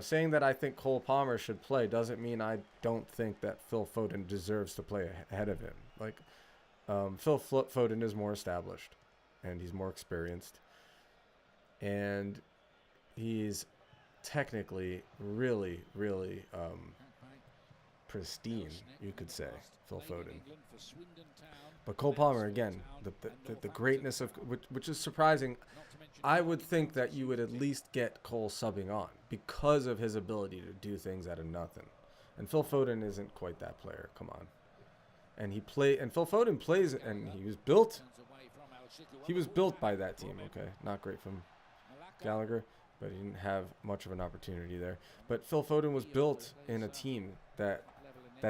saying that I think Cole Palmer should play doesn't mean I don't think that Phil Foden deserves to play ahead of him. Like, Foden is more established, and he's more experienced, and he's technically really, really pristine, you could say, Phil Foden. But Cole Palmer, again, the greatness of which is surprising. I would think that you would at least get Cole subbing on because of his ability to do things out of nothing. And Phil Foden isn't quite that player. Come on. And Phil Foden plays, and he was built. He was built by that team. Okay, not great from Gallagher, but he didn't have much of an opportunity there. But Phil Foden was built in a team that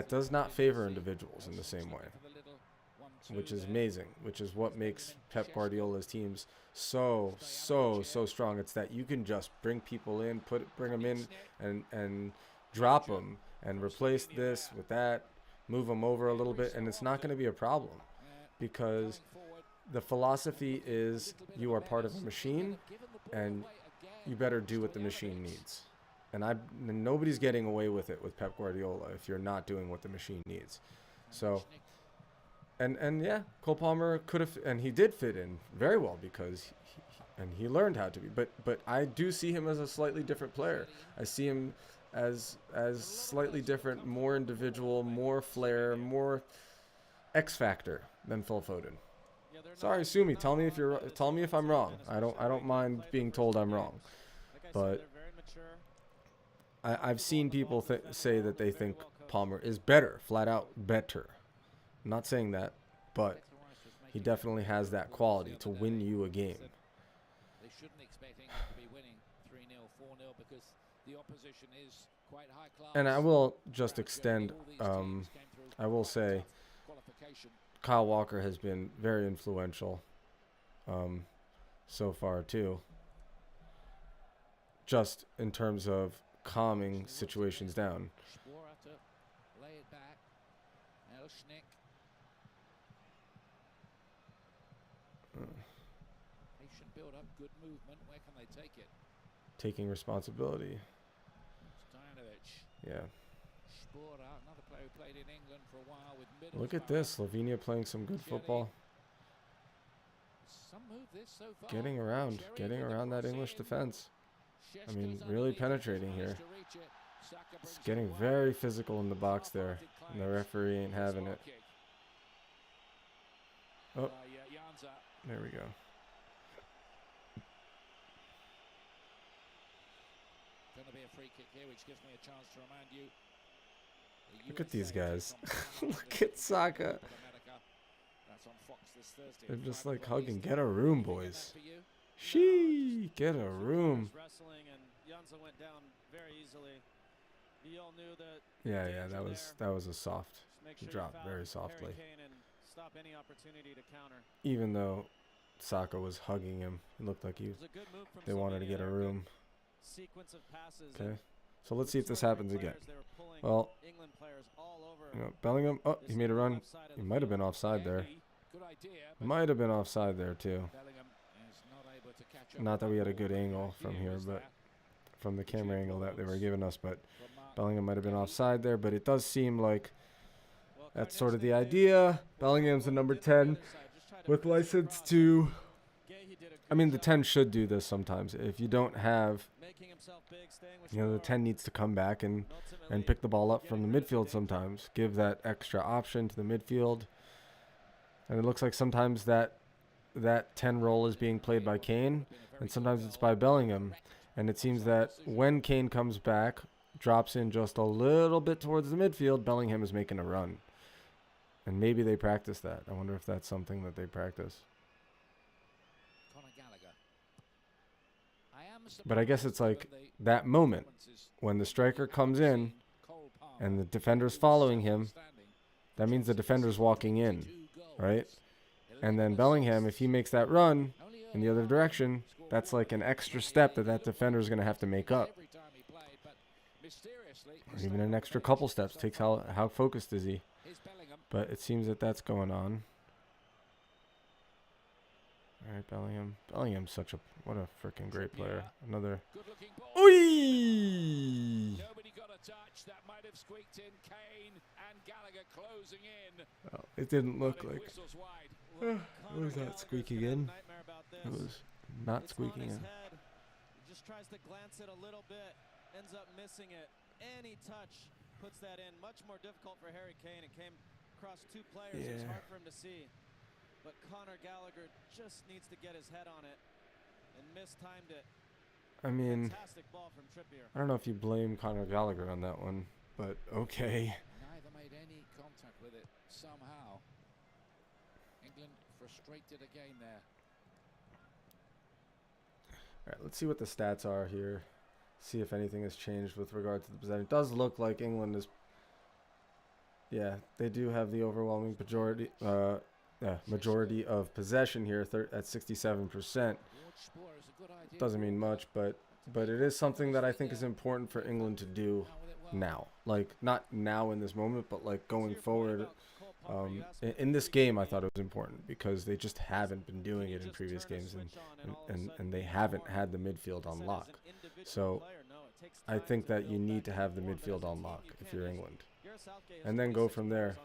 does not favor individuals in the same way, which is amazing, which is what makes Pep Guardiola's teams so strong. It's that you can just bring people in, bring them in and drop them and replace this with that, move them over a little bit, and it's not going to be a problem because the philosophy is you are part of a machine and you better do what the machine needs. And nobody's getting away with it with Pep Guardiola if you're not doing what the machine needs. So And yeah, Cole Palmer could have, and he did fit in very well because he learned how to be. But I do see him as a slightly different player. I see him as slightly different, more individual, more flair, more X factor than Phil Foden. Yeah, they're Sorry, not, sue me. not Tell me far if you're. notice Tell me if I'm defensive wrong. and I don't. especially I right don't now mind play being the told first I'm two wrong. games. Like I But said, they're very mature. I've The ball seen in the ball, people defend say well, that they're they very think well coached. Palmer is better, flat out better. I'm not saying that, but he definitely has that quality to win you a game. They shouldn't expect England to be winning 3-0, 4-0 because the opposition is quite high class. And I will just extend. I will say, Kyle Walker has been very influential so far too. Just in terms of calming situations down. Sporer to lay it back. Elschnick. Patient build up, good movement. Where can they take it? Taking responsibility. Stojanovic. Yeah. Sporer, another player who played in England for a while with Middlesbrough. Look at this. Slovenia playing some good football. Some move this so far. Getting around that English defense. I mean, really penetrating here. It's getting very physical in the box there, and the referee ain't having it. Oh, there we go. Going to be a free kick here, which gives me a chance to remind you. Look at these guys. Look at Saka. They're just like hugging. Get a room, boys. Shee, get a room. Yeah, that was a soft drop, very softly. Even though Saka was hugging him, it looked like they wanted to get a room. Okay, so let's see if this happens again. Well, Bellingham. Oh, he made a run. He might have been offside there. Might have been offside there too. Not that we had a good angle from here, but from the camera angle that they were giving us, but Bellingham might have been offside there. But it does seem like that's sort of the idea. Bellingham's the number 10 with license to. I mean, the 10 should do this sometimes. If you don't have, the 10 needs to come back and pick the ball up from the midfield sometimes. Give that extra option to the midfield. And it looks like sometimes that 10 role is being played by Kane, and sometimes it's by Bellingham. And it seems that when Kane comes back, drops in just a little bit towards the midfield, Bellingham is making a run. And maybe they practice that. I wonder if that's something that they practice. But I guess it's like that moment when the striker comes in and the defender's following him, that means the defender's walking in, right? And then Bellingham, if he makes that run in the other direction, that's like an extra step that defender's going to have to make up. Or even an extra couple steps. Takes how focused is he? But it seems that that's going on. All right, Bellingham. Bellingham's what a freaking great player. Another. Oi! Nobody got a touch that might have squeaked in. Kane and Gallagher closing in. Oh, it didn't look like. Was that squeaking in? It was not squeaking in. He just tries to glance it a little bit, ends up missing it. Any touch puts that in. Much more difficult for Harry Kane. It came across two players. Yeah. It was hard for him to see. But Conor Gallagher just needs to get his head on it and mistimed it. I mean, fantastic ball from Trippier. I don't know if you blame Conor Gallagher on that one, but okay. Neither made any contact with it somehow. England frustrated again there. All right, let's see what the stats are here. See if anything has changed with regard to the possession. It does look like England is. Yeah, they do have the overwhelming majority of possession here at 67%. Doesn't mean much, but it is something that I think is important for England to do now. Like, not now in this moment, but like going forward. In this game, I thought it was important because they just haven't been doing it in previous games, and they haven't had the midfield on lock. So I think that you need to have the midfield on lock if you're England, and then go from there.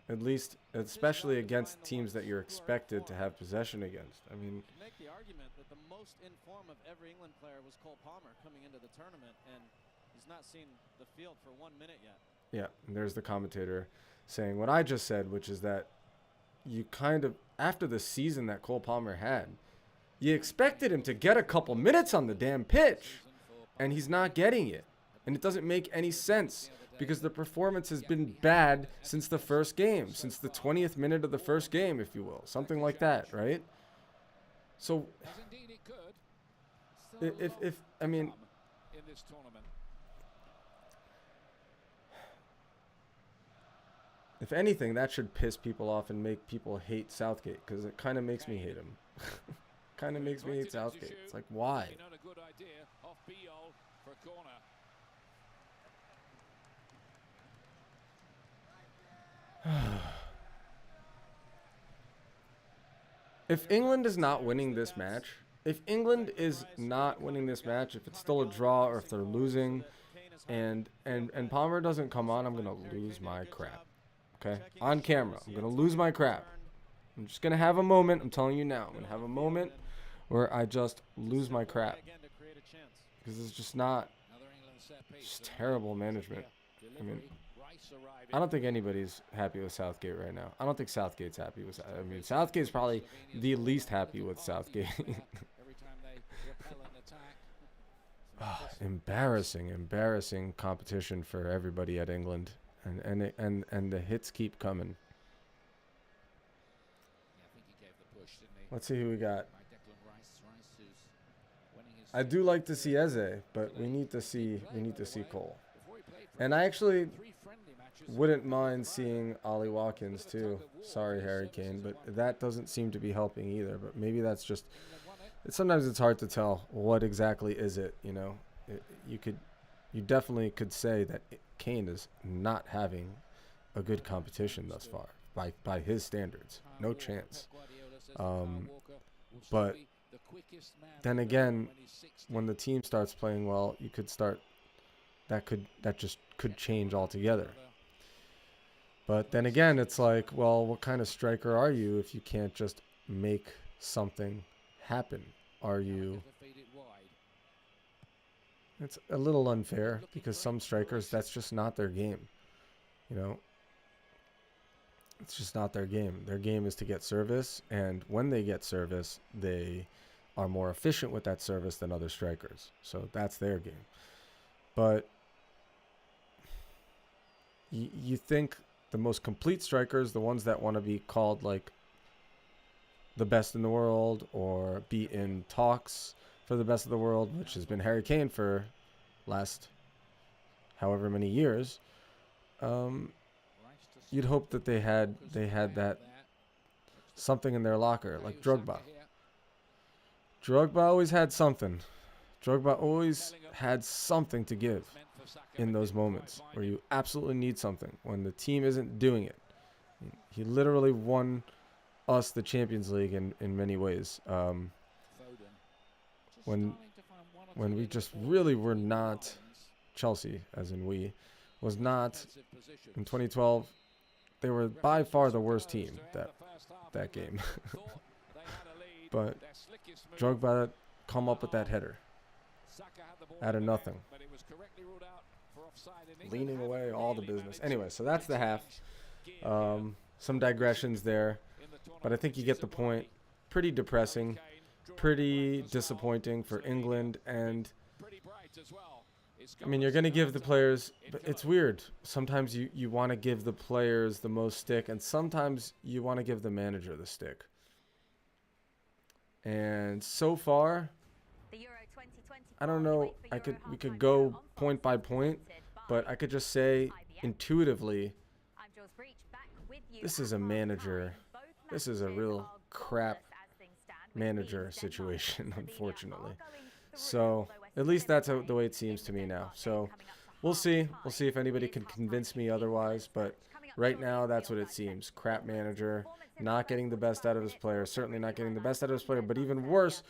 At least, especially against teams that you're expected to have possession against. I mean, make the argument that the most in form of every England player was Cole Palmer coming into the tournament, and he's not seen the field for 1 minute yet. Yeah, and there's the commentator saying what I just said, which is that you kind of, after the season that Cole Palmer had. You expected him to get a couple minutes on the damn pitch, and he's not getting it. And it doesn't make any sense because the performance has been bad since the first game, since the 20th minute of the first game, if you will. Something like that, right? So, I mean, if anything, that should piss people off and make people hate Southgate, because it kind of makes me hate him. Kind of makes me hate Southgate. It's like, why? If England is not winning this match, if England is not winning this match, if it's still a draw or if they're losing, and Palmer doesn't come on, I'm gonna lose my crap. Okay, on camera, I'm gonna lose my crap. I'm just gonna have a moment. I'm telling you now, I'm gonna have a moment where I just lose my crap because it's just not. Just terrible management. I mean, I don't think anybody's happy with Southgate right now. I don't think Southgate's happy with. I mean, Southgate's probably the least happy with Southgate. Oh, embarrassing competition for everybody at England, and the hits keep coming. Let's see who we got. I do like to see Eze, but we need to see Cole. And I actually wouldn't mind seeing Ollie Watkins too. Sorry, Harry Kane, but that doesn't seem to be helping either. But maybe that's just. Sometimes it's hard to tell what exactly is it. You know, you definitely could say that Kane is not having a good competition thus far by his standards. No chance. But then again, when the team starts playing well, you could start. That just could change altogether. But then again, it's like, well, what kind of striker are you if you can't just make something happen? Are you? It's a little unfair because some strikers, that's just not their game. You know, it's just not their game. Their game is to get service, and when they get service, they are more efficient with that service than other strikers. So that's their game. But you think the most complete strikers, the ones that want to be called like the best in the world or be in talks for the best of the world, which has been Harry Kane for last however many years, you'd hope that they had that something in their locker, like Drogba. Drogba always had something. Drogba always had something to give in those moments where you absolutely need something when the team isn't doing it. He literally won us the Champions League in many ways. When we just really were not, Chelsea, as in we, was not, in 2012, they were by far the worst team that game. But Drogba come up with that header out of nothing. Leaning away, all the business. Anyway, so that's the half. Some digressions there, but I think you get the point. Pretty depressing, pretty disappointing for England, and I mean, you're going to give the players, but it's weird. Sometimes you want to give the players the most stick, and sometimes you want to give the manager the stick. And so far, I don't know, we could go point by point, but I could just say intuitively, this is a manager. This is a real crap manager situation, unfortunately. So at least that's the way it seems to me now. So we'll see. We'll see if anybody can convince me otherwise. But right now, that's what it seems. Crap manager, not getting the best out of his player. Certainly not getting the best out of his player. But even worse,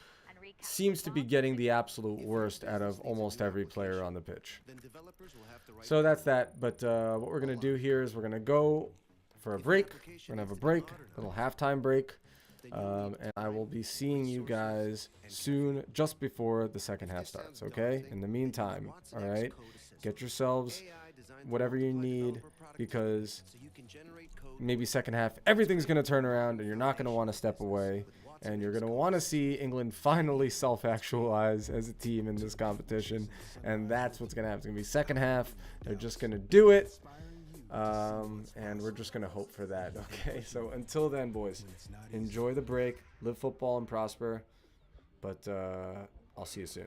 seems to be getting the absolute worst out of almost every player on the pitch. So that's that. But what we're going to do here is we're going to go for a break. We're going to have a break, a little halftime break. And I will be seeing you guys soon, just before the second half starts, okay? In the meantime, all right, get yourselves whatever you need, because maybe second half everything's going to turn around and you're not going to want to step away, and you're going to want to see England finally self-actualize as a team in this competition. And that's what's going to happen. It's going to be second half. They're just going to do it. And we're just going to hope for that. Okay, so until then, boys, enjoy the break, live football and prosper. But I'll see you soon.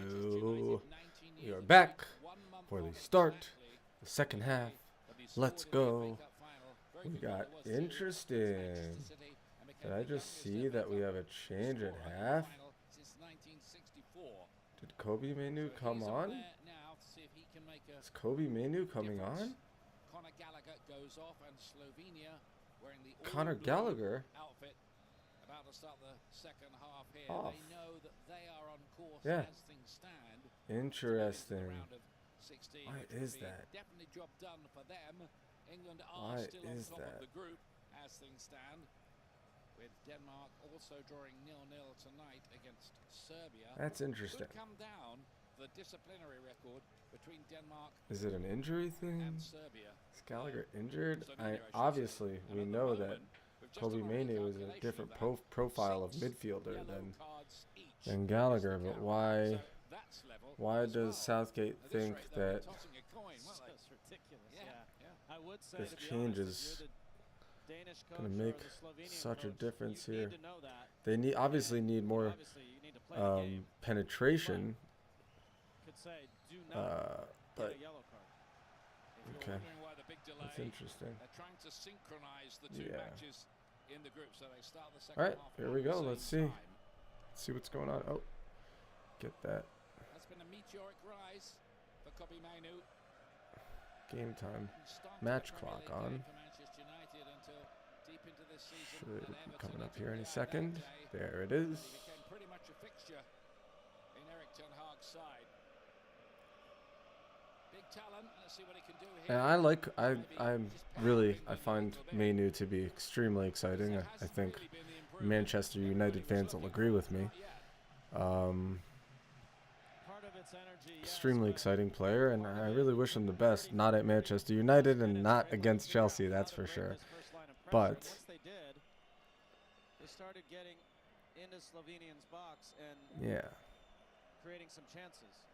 Hello. We are back for the start, the second half. Let's go. We got interesting. Did I just see that we have a change at half? Did Kobe Mainu come on? Is Kobe Mainu coming on? Conor Gallagher goes off, and Slovenia wearing the Conor Gallagher? outfit about to start the second half here. Off. They know that they are on course Yeah. as things stand. Interesting. Round of 16, Why which would is be that? Definitely job done for them. England Why are still on is top that? of the group as things stand, with Denmark also drawing 0-0 tonight against Serbia. That's interesting. Could come down the disciplinary record between Denmark Is it an injury thing? and Serbia. Is Gallagher injured? Slovenia, I should say. Obviously, And we at the know moment, that we've just Kobe done a Mainu is a recalculation different of that. profile of 6 midfielder yellow than cards each Gallagher, is the but count. why? So that's level Why as does well. Southgate At this think rate, they'll be that tossing a coin, won't they? That's ridiculous. Yeah, Yeah. yeah. I would say this to be change honest, is if you're the Danish coach gonna or make the Slovenian such a coach, difference you here? Need to know that. they obviously And need more obviously you need to play the game. penetration, Could say do not but get a yellow card. If you're okay. wondering why the big delay, that's interesting. they're trying to synchronize the two Yeah. matches in the group, so they start the second All right, half here at we the go. same Let's see. time. Let's see what's going on. Oh, get that That's been a meteoric rise for Kobe Mainu. game time. Started Match the Premier clock League on. game for Manchester United until deep into this season Should at be Everton, coming up until here any that second. day. There it He is. became pretty much a fixture in Eric Ten Hag's side. Big talent. Let's see what he can do here. And I find Mainu to be extremely exciting. I think Manchester United fans will agree with me. Part of its energy, yes, Extremely but exciting player, and I really wish him the best. Not at Manchester United and not against Chelsea, that's for sure. But once they did, they started getting into Slovenian's box and yeah, creating some chances.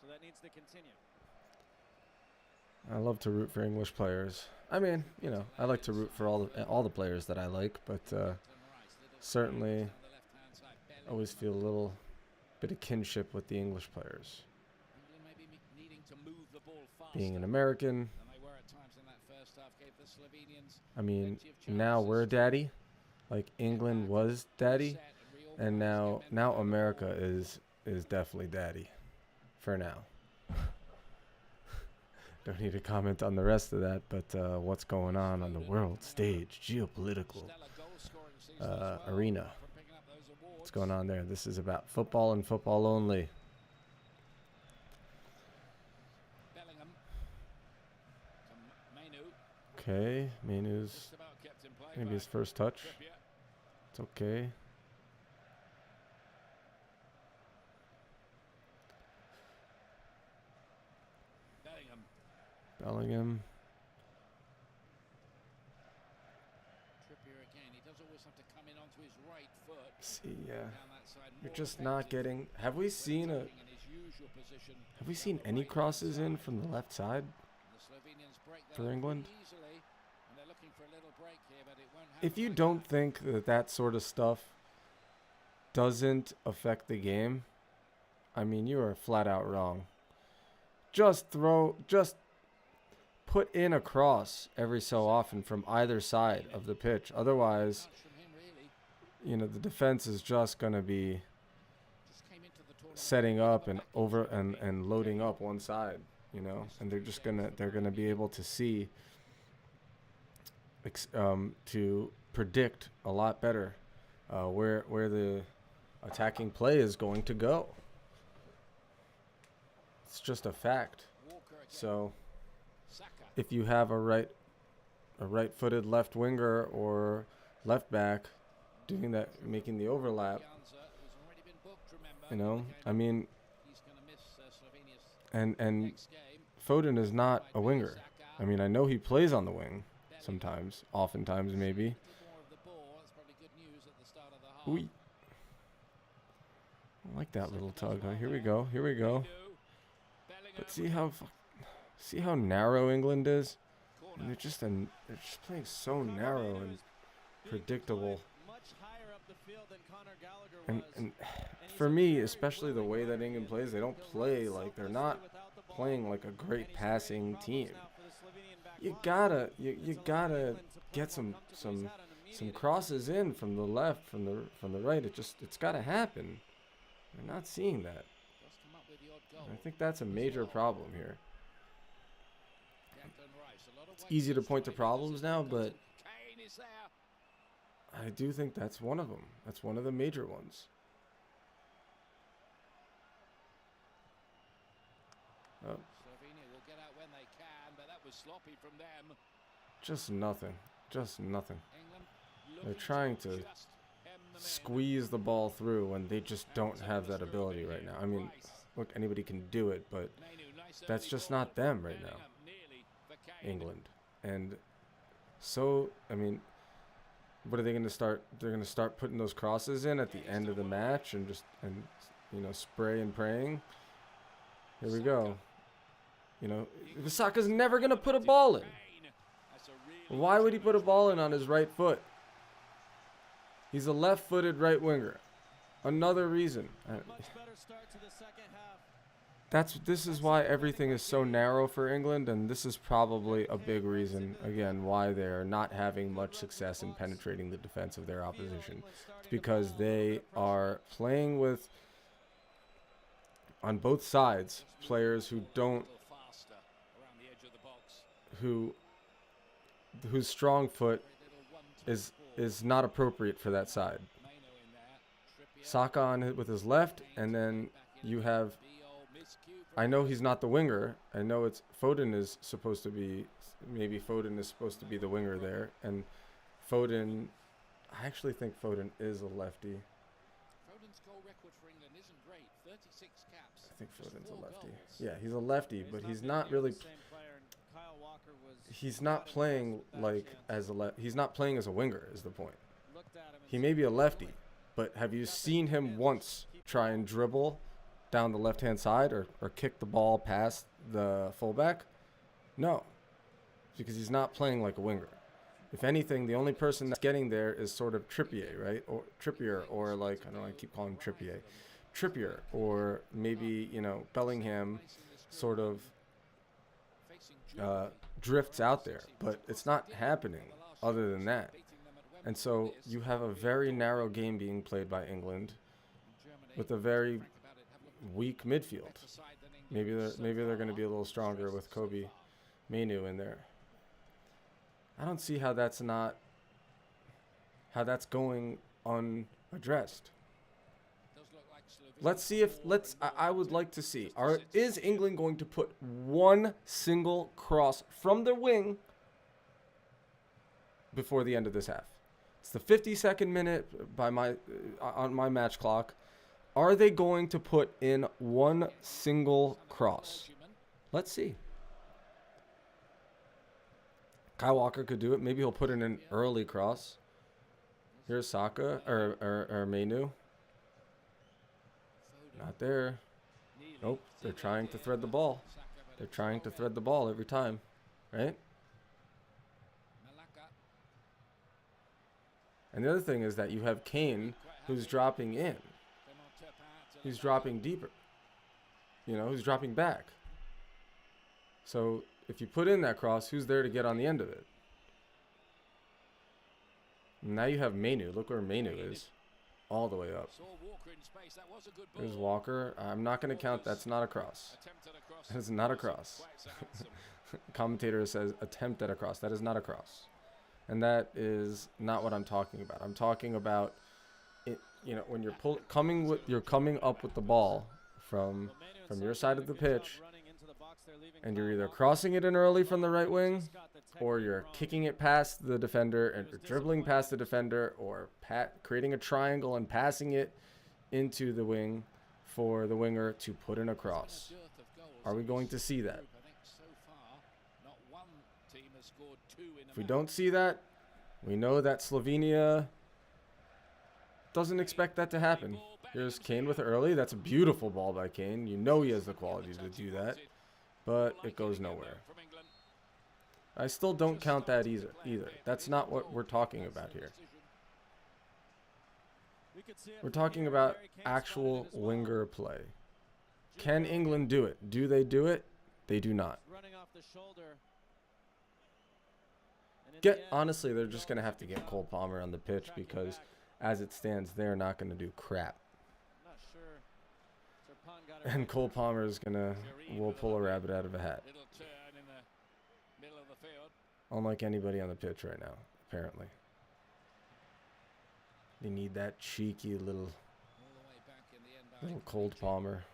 So that needs to continue. I love to root for English players. I mean, you know, I like to root for all the players that I like, but certainly always feel a little bit of kinship with the English players. Being an American, I mean, now we're daddy, like England was daddy, and now America is definitely daddy, for now. Don't need to comment on the rest of that, but what's going on the world stage, geopolitical arena. What's going on there? This is about football and football only. Okay, Mainu's maybe his first touch. It's okay. Bellingham. See, you're just not getting. Have we seen any crosses in from the left side for England? If you don't think that sort of stuff doesn't affect the game, I mean, you are flat out wrong. Just put in a cross every so often from either side of the pitch. Otherwise, you know, the defense is just going to be setting up and and loading up one side, you know, and they're going to be able to see to predict a lot better where the attacking play is going to go. It's just a fact. So if you have a right-footed left winger or left back doing that, making the overlap, you know, I mean, and Foden is not a winger. I mean, I know he plays on the wing sometimes, oftentimes maybe. Ooh. I like that little tug. Here we go. Here we go. But see how narrow England is? And they're just playing so narrow and predictable. And for me, especially the way that England plays, they don't play like they're not playing like a great passing team. You gotta get some crosses in from the left, from the right. It's gotta happen. We're not seeing that. I think that's a major problem here. It's easy to point to problems now, but I do think that's one of them. That's one of the major ones. Oh. Slovenia will get out when they can, but that was sloppy from them. Just nothing. Just nothing. England They're trying to squeeze the ball through when they just don't have that ability right now. I mean, look, anybody can do it, but that's just not them right now, England. And so, I mean, what are they going to start? They're going to start putting those crosses in at the end of the match and you know, spray and praying. Here we go. You know, Saka's never going to put a ball in. Why would he put a ball in on his right foot? He's a left-footed right winger. Another reason. This is why everything is so narrow for England, and this is probably a big reason, again, why they're not having much success in penetrating the defense of their opposition. It's because they are playing with, on both sides, players who don't, whose strong foot is not appropriate for that side. Saka on it with his left, and then you have, I know he's not the winger. I know it's Foden is supposed to be, maybe Foden is supposed to be the winger there, and Foden, I actually think Foden is a lefty. Foden's goal record for England isn't great. 36 caps. I think Foden's a lefty. Yeah, he's a lefty, but he's not really. He's not playing like as a he's not playing as a winger is the point. He may be a lefty, but have you seen him once try and dribble down the left-hand side or kick the ball past the fullback? No, because he's not playing like a winger. If anything, the only person that's getting there is sort of Trippier, right? Or Trippier, or like, I don't know, I keep calling him Trippier, or maybe, you know, Bellingham sort of drifts out there, but it's not happening other than that. And so you have a very narrow game being played by England with a very weak midfield. Maybe they're going to be a little stronger with Kobe Mainoo in there. I don't see how that's going unaddressed. Let's see if I would like to see, is England going to put one single cross from the wing before the end of this half? It's the 52nd minute by on my match clock. Are they going to put in one single cross? Let's see. Kyle Walker could do it. Maybe he'll put in an early cross. Here's Saka or Mainoo. Not there. Nope. They're trying to thread the ball. They're trying to thread the ball every time, right? And the other thing is that you have Kane, who's dropping in. He's dropping deeper. You know, who's dropping back. So if you put in that cross, who's there to get on the end of it? Now you have Mainoo. Look where Mainoo is. All the way up. There's Walker. I'm not going to count. That's not a cross. That's not a cross. Commentator says attempt at a cross. That is not a cross. And that is not what I'm talking about. I'm talking about it, you know, when you're coming up with the ball from your side of the pitch, and you're either crossing it in early from the right wing, or you're kicking it past the defender and dribbling past the defender, or creating a triangle and passing it into the wing for the winger to put in a cross. Are we going to see that? If we don't see that, we know that Slovenia doesn't expect that to happen. Here's Kane with it early. That's a beautiful ball by Kane. You know he has the quality to do that, but it goes nowhere. I still don't count that either. That's not what we're talking about here. We could see it We're from talking here. about Harry Kane spotted actual it as well. winger play. Can Gio England do it? Do they do it? They do not. running off the shoulder. And in the end, Honestly, they're we just all going to have took to a get job Cole Palmer on the pitch tracking because back. as it stands, they're not going to do crap. I'm not sure. Serpong got it And right. Cole Palmer is going to, will pull a rabbit out of a hat. Little turn in the middle of the field. Unlike anybody on the pitch right now, apparently. They need that cheeky little All the way back in the end by Cold Palmer.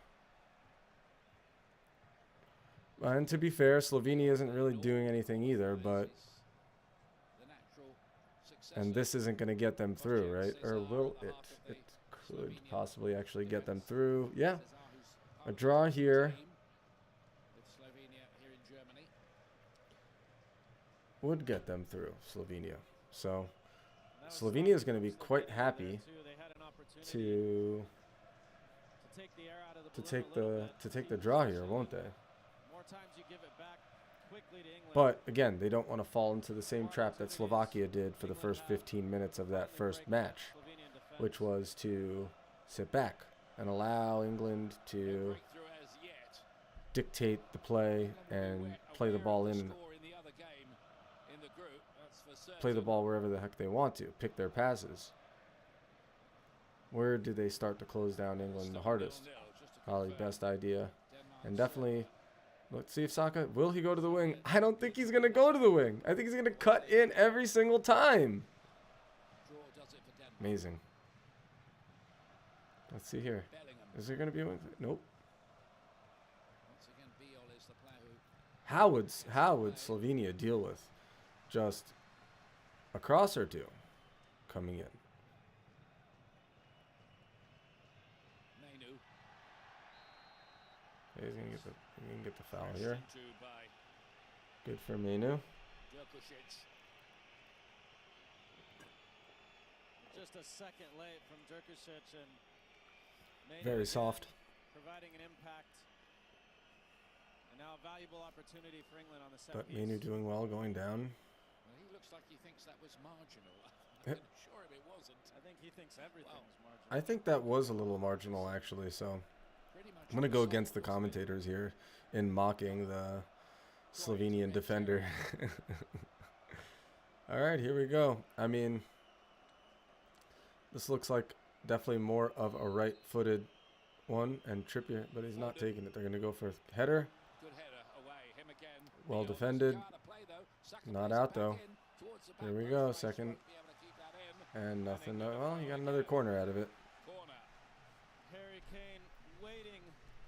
And to be fair, Slovenia isn't really doing anything either, but the natural successor. and this isn't going to get them through, right? Or will it? It could possibly actually get them through. Yeah, a draw here With Slovenia here in Germany. would get them through, Slovenia. So That was Slovenia is Slovenia going to be still quite getting in there happy too. They had an opportunity to take the air out of the to balloon take a little the bit. to take the Keep draw here, possession. won't they? More times you give it back quickly to England. But again, they don't want to fall into the same trap that Slovakia did for the first 15 minutes of that first match, which was to sit back and allow England to Breakthrough as yet. dictate the play and play the ball in, Score in the other game in the group, that's for certain. play the ball wherever the heck they want to, pick their passes. Where do they start to close down England the hardest? 0-0, just to Probably confirm. best idea. Denmark's, And definitely, let's see if Saka, will he go to the wing? I don't think he's going to go to the wing. I think he's going to cut in every single time. draw does it for Denmark. Amazing. Let's see here. Bellingham. Is there going to be a wing? Nope. Once again, Biol is the player who How would Slovenia deal with just a cross or two coming in? Mainu. He's going to get the foul here. Pressed into by Good for Menu. Djokovic. Just a second late from Djurkušić and Mainu Very again soft. providing an impact. And now a valuable opportunity for England on the set But piece. Menu doing well, going down. Well, he looks like he thinks that was marginal. I can assure him it wasn't. I think he thinks everything's marginal. I think that was a little marginal, actually, so Pretty much I'm going to go on the against the side, wasn't it? commentators here in mocking the Slovenian defender. All right, here we go. I mean, this looks like definitely more of a right-footed one, and Trippier, but he's not taking it. They're going to go for a header. Good header away. Him again. Well Biol defended. doesn't guard a play, though. Saka Not plays it out, back though. in towards the Here we back go, post. second. Won't be able to keep that in. And nothing. Well, you got another corner out of it. Corner. Harry Kane waiting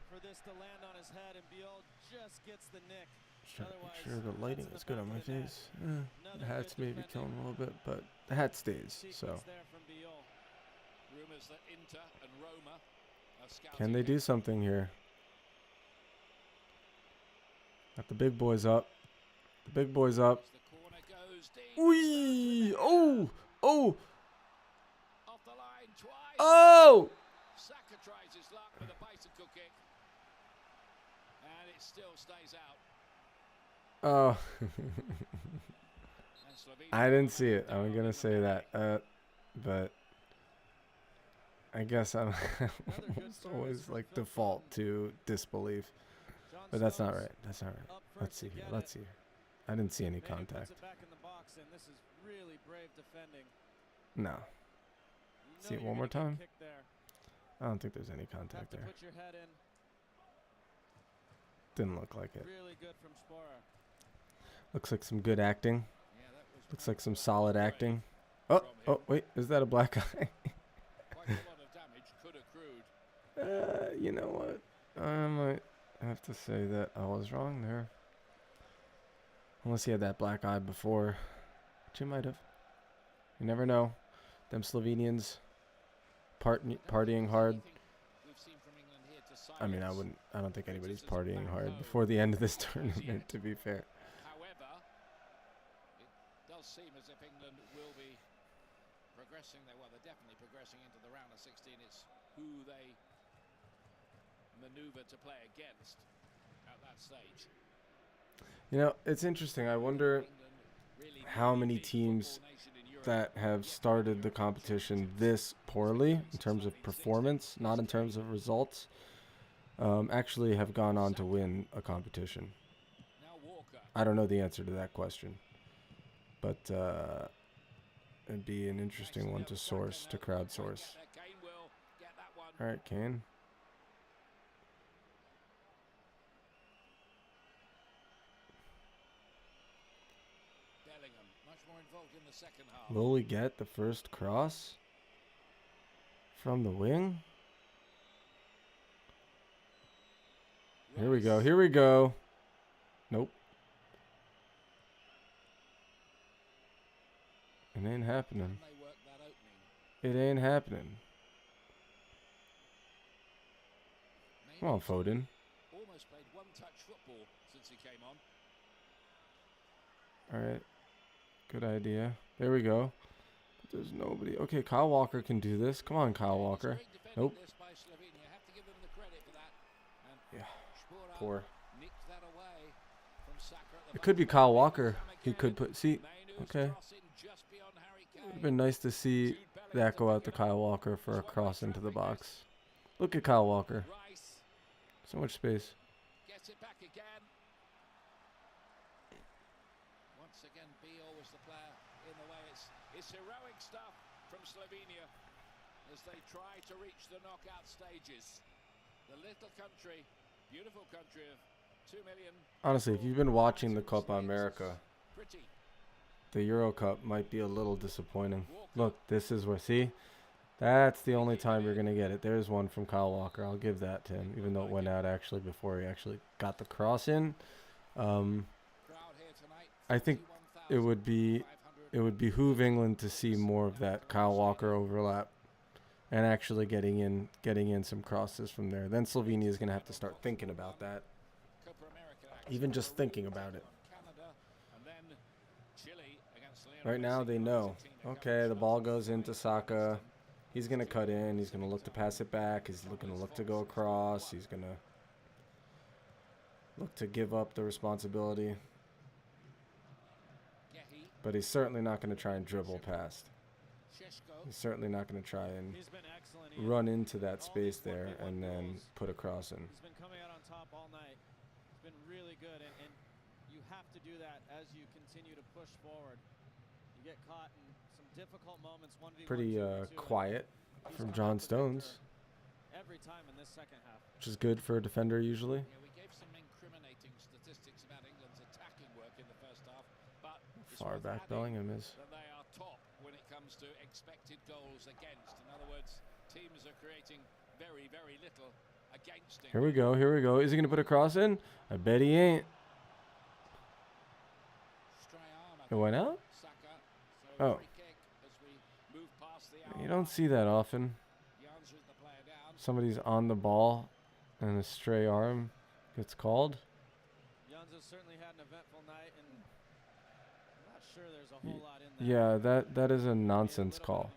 for this to land on his head, and Biol just gets the nick. Trying to Otherwise, make sure the lighting that's is in the good on back my of the net. face. The Another hat's good maybe defending killing a little bit, but the hat stays. sequence So there from Biol. Rumours that Inter and Roma are scouting can they do him. something here? Got the big boys up. The big boys up. As the corner goes deep. Wee! Oh! Oh! Off the line twice. Oh! Saka tries his luck with a bicycle kick. And it still stays out. Oh! And Slovenia I didn't have see it. down I'm in gonna the say that. But I guess I'm good almost service always from like Phil default Foden. to disbelief. John But that's not Stones right. That's not right. up Let's first see to here. get Let's it. see. I didn't see any Mainu contact. puts it back in the box, and this is really brave defending. No. You See it know one you're more gonna time? get kicked there. I don't think there's any Have contact to there. put your head in. Didn't look like it. Really good from Spora. Looks like some good acting. Yeah, that was Looks like some solid acting. Oh, oh, wait. Is that a black eye? quite a lot of damage could accrued. You know what? I might have to say that I was wrong there. Unless he had that black eye before. Which he might have. You never know. Them Slovenians partying hard. We've seen from England here to I mean, silence. I don't think anybody's partying hard before the end of this tournament, to be fair. However, it does seem as if England will be progressing. Well, they're definitely progressing into the round of 16. It's who they maneuver to play against at that stage. You know, it's interesting. I wonder England really how the many elite teams football nation in Europe that have started the competition this poorly in terms of performance, not in terms of results, actually have gone on to win a competition? I don't know the answer to that question, but it'd be an interesting one to source, to crowdsource. All right, Kane. Will we get the first cross from the wing? Here we go. Here we go. Nope. It ain't happening. It ain't happening. Come on, Foden. Almost played one-touch football since he came on. All right. Good idea. There we go. But there's nobody. Okay, Kyle Walker can do this. Come on, Kyle Walker. Nope. Yeah. Poor. It could be Kyle Walker. He could put. See. Okay. It'd been nice to see that go out to Kyle Walker for a cross into the box. Look at Kyle Walker. So much space. Gets it back again. Once again, Beal was the player in the way. It's heroic stuff from Slovenia as they try to reach the knockout stages. The little country, beautiful country of 2 million. Honestly, if you've been watching the Copa America, the Euro Cup might be a little disappointing. Look, this is where, see? That's the only time you're going to get it. There's one from Kyle Walker. I'll give that to him, even though it went out actually before he actually got the cross in. I think it would behoove England to see more of that Kyle Walker overlap and actually getting in some crosses from there. Then Slovenia is going to have to start thinking about that. Even just thinking about it. Right now they know. Okay, the ball goes into Saka. He's going to cut in. He's going to look to pass it back. He's going to look to go across. He's going to look to give up the responsibility. But he's certainly not going to try and dribble past. He's certainly not going to try and run into that space there and then put a cross in. He's been coming out on top all night. He's been really good, and you have to do that as you continue to push forward. You get caught in some difficult moments. Pretty quiet from John Stones. Every time in this second half. Which is good for a defender usually. Yeah, we gave some incriminating statistics about England's attacking work in the first half, but Far back Bellingham is. that they are top when it comes to expected goals against. In other words, teams are creating very, very little against England. Here we go. Here we go. Is he going to put a cross in? I bet he ain't. It went out? Oh. You don't see that often. Somebody's on the ball and a stray arm gets called. Janza certainly had an eventful night, and I'm not sure there's a whole lot in there. Yeah, that is a nonsense call.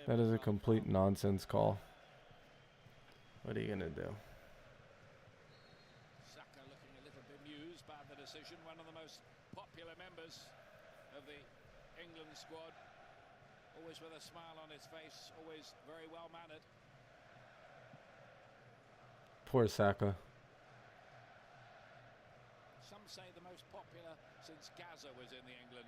That is a complete nonsense call. What are you going to do? Saka looking a little bemused by the decision. One of the most popular members of the England squad. Always with a smile on his face. Always very well mannered. Poor Saka. Some say the most popular since Gaza was in the England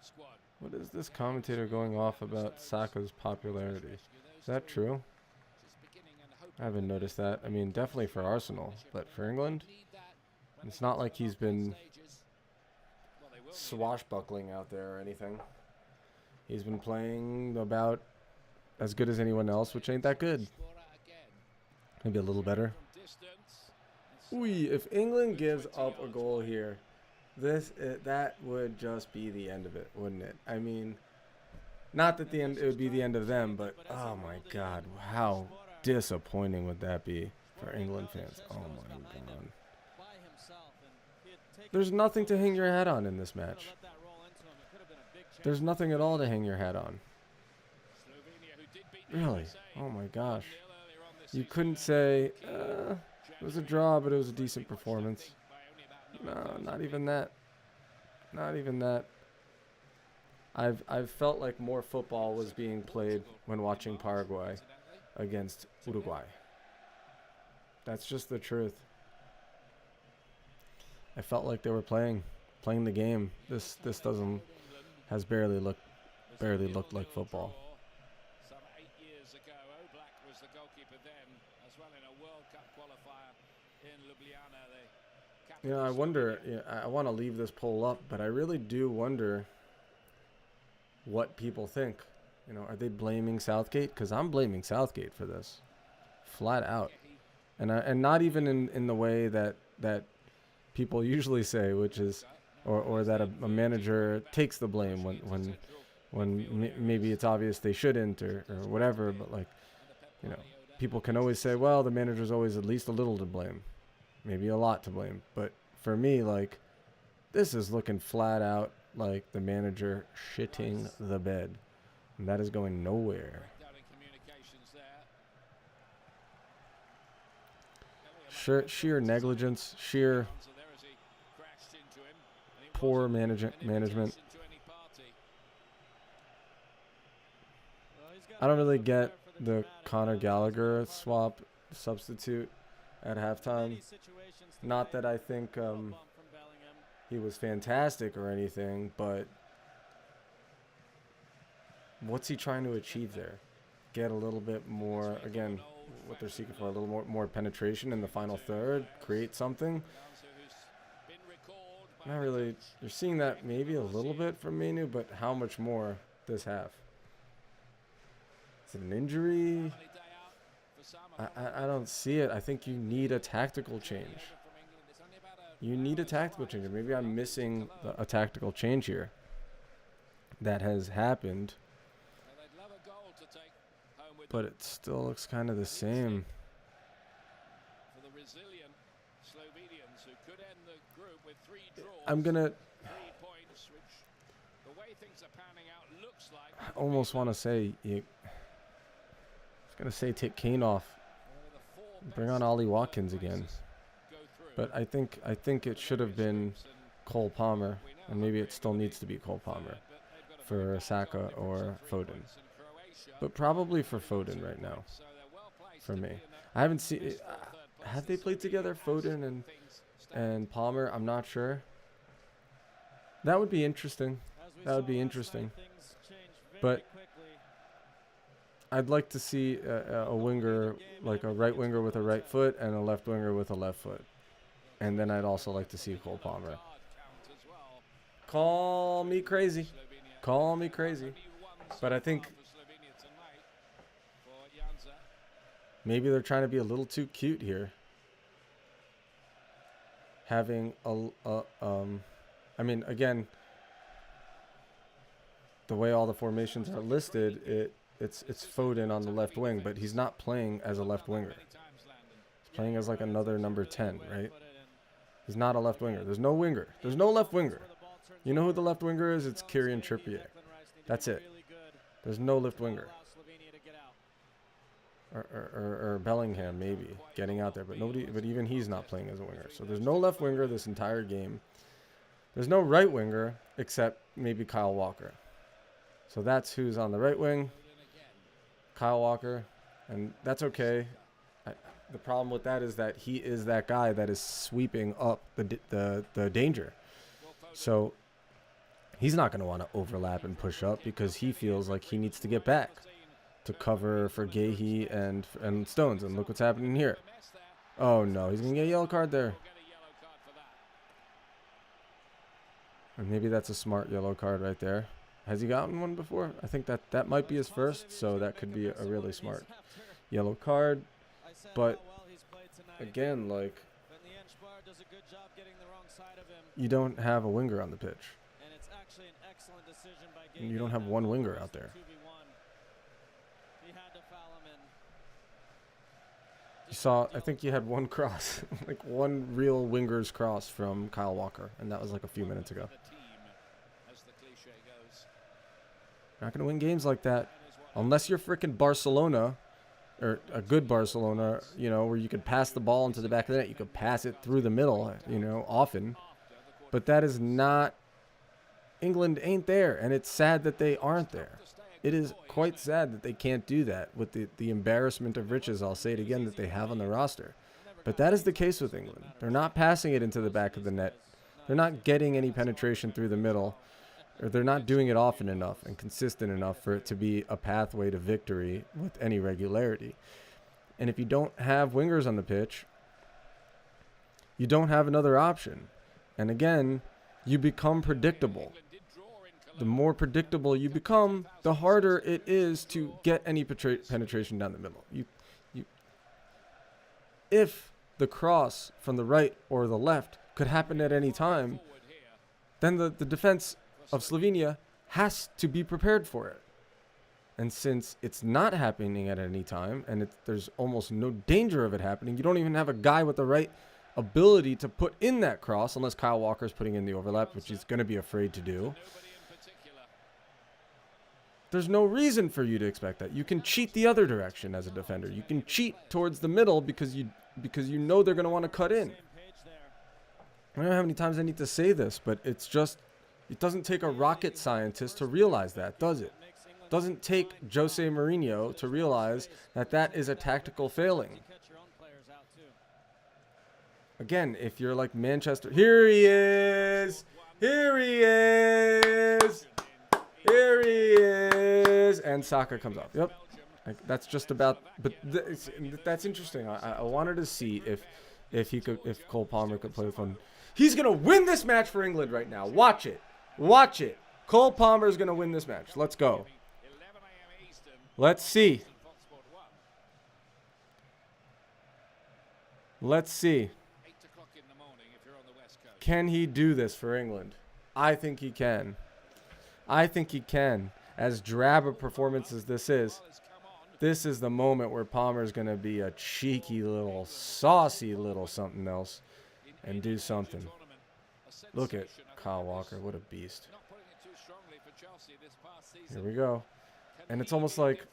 squad. What is this commentator going off about Saka's popularity? Is that true? I haven't noticed that. I mean, definitely for Arsenal, but for England, it's not like he's been swashbuckling out there or anything. He's been playing about as good as anyone else, which ain't that good. Maybe a little better. Ooh, if England gives up a goal here, that would just be the end of it, wouldn't it? I mean, not that it would be the end of them, but oh my God, how disappointing would that be for England fans? Oh my God. There's nothing to hang your hat on in this match. There's nothing at all to hang your hat on. Really? Oh my gosh. You couldn't say, it was a draw, but it was a decent performance. No, not even that. Not even that. I've felt like more football was being played when watching Paraguay against Uruguay. That's just the truth. I felt like they were playing the game. This doesn't has barely looked like football. Some 8 years ago, Oblak was the goalkeeper then, as well in a World Cup qualifier in Ljubljana. You know, I wonder. I want to leave this poll up, but I really do wonder what people think. You know, are they blaming Southgate? Because I'm blaming Southgate for this, flat out, and not even in the way that people usually say, which is, or that a manager takes the blame when maybe it's obvious they shouldn't or whatever. But like, you know, people can always say, well, the manager's always at least a little to blame, maybe a lot to blame. But for me, like, this is looking flat out like the manager shitting the bed, and that is going nowhere. Sheer negligence, sheer poor management. I don't really get the Conor Gallagher substitute at halftime. Not that I think he was fantastic or anything, but what's he trying to achieve there? Get a little bit more, again, what they're seeking for, a little more penetration in the final third, create something. Not really. You're seeing that maybe a little bit from Manu, but how much more this half? Is it an injury? I don't see it. I think you need a tactical change. You need a tactical change. Maybe I'm missing a tactical change here that has happened, but it still looks kind of the same. I'm gonna. I almost want to say I was gonna say take Kane off, bring on Ollie Watkins again, but I think it should have been Cole Palmer, and maybe it still needs to be Cole Palmer for Saka or Foden, but probably for Foden right now. For me, I haven't seen. Have they played together, Foden and Palmer? I'm not sure. That would be interesting. That would be interesting. But I'd like to see a winger, like a right winger with a right foot and a left winger with a left foot. And then I'd also like to see Cole Palmer. Call me crazy. Call me crazy. But I think maybe they're trying to be a little too cute here. Having I mean, again, the way all the formations are listed, it's Foden on the left wing, but he's not playing as a left winger. He's playing as like another number 10, right? He's not a left winger. There's no winger. There's no left winger. You know who the left winger is? It's Kieran Trippier. That's it. There's no left winger. Or Bellingham maybe getting out there, but nobody. But even he's not playing as a winger. So there's no left winger this entire game. There's no right winger except maybe Kyle Walker. So that's who's on the right wing. Kyle Walker, and that's okay. The problem with that is that he is that guy that is sweeping up the danger. So he's not going to want to overlap and push up because he feels like he needs to get back to cover for Gahey and Stones. And look what's happening here. Oh no, he's going to get a yellow card there. And maybe that's a smart yellow card right there. Has he gotten one before? I think that might be his first, so that could be a really smart yellow card. But again, like, you don't have a winger on the pitch. And you don't have one winger out there. You saw, I think you had one cross, like one real winger's cross from Kyle Walker, and that was like a few minutes ago. You're not going to win games like that unless you're freaking Barcelona, or a good Barcelona, you know, where you could pass the ball into the back of the net. You could pass it through the middle, you know, often. But that is not England ain't there, and it's sad that they aren't there. It is quite sad that they can't do that with the embarrassment of riches, I'll say it again, that they have on the roster. But that is the case with England. They're not passing it into the back of the net. They're not getting any penetration through the middle, or they're not doing it often enough and consistent enough for it to be a pathway to victory with any regularity. And if you don't have wingers on the pitch, you don't have another option. And again, you become predictable. The more predictable you become, the harder it is to get any penetration down the middle. If the cross from the right or the left could happen at any time, then the defense of Slovenia has to be prepared for it. And since it's not happening at any time, and there's almost no danger of it happening, you don't even have a guy with the right ability to put in that cross, unless Kyle Walker's putting in the overlap, which he's going to be afraid to do. There's no reason for you to expect that. You can cheat the other direction as a defender. You can cheat towards the middle because you know they're going to want to cut in. I don't know how many times I need to say this, but it's just, it doesn't take a rocket scientist to realize that, does it? It doesn't take Jose Mourinho to realize that that is a tactical failing. Again, if you're like Manchester, here he is, here he is, here he is, and Saka comes off. Yep, that's just about. But that's interesting. I wanted to see if Cole Palmer could play with one. He's gonna win this match for England right now. Watch it, watch it. Cole Palmer is gonna win this match. Let's go. Let's see. Let's see. Can he do this for England? I think he can. I think he can. As drab a performance as this is the moment where Palmer's going to be a cheeky little, saucy little something else and do something. Look at Kyle Walker. What a beast. Here we go. And it's almost like,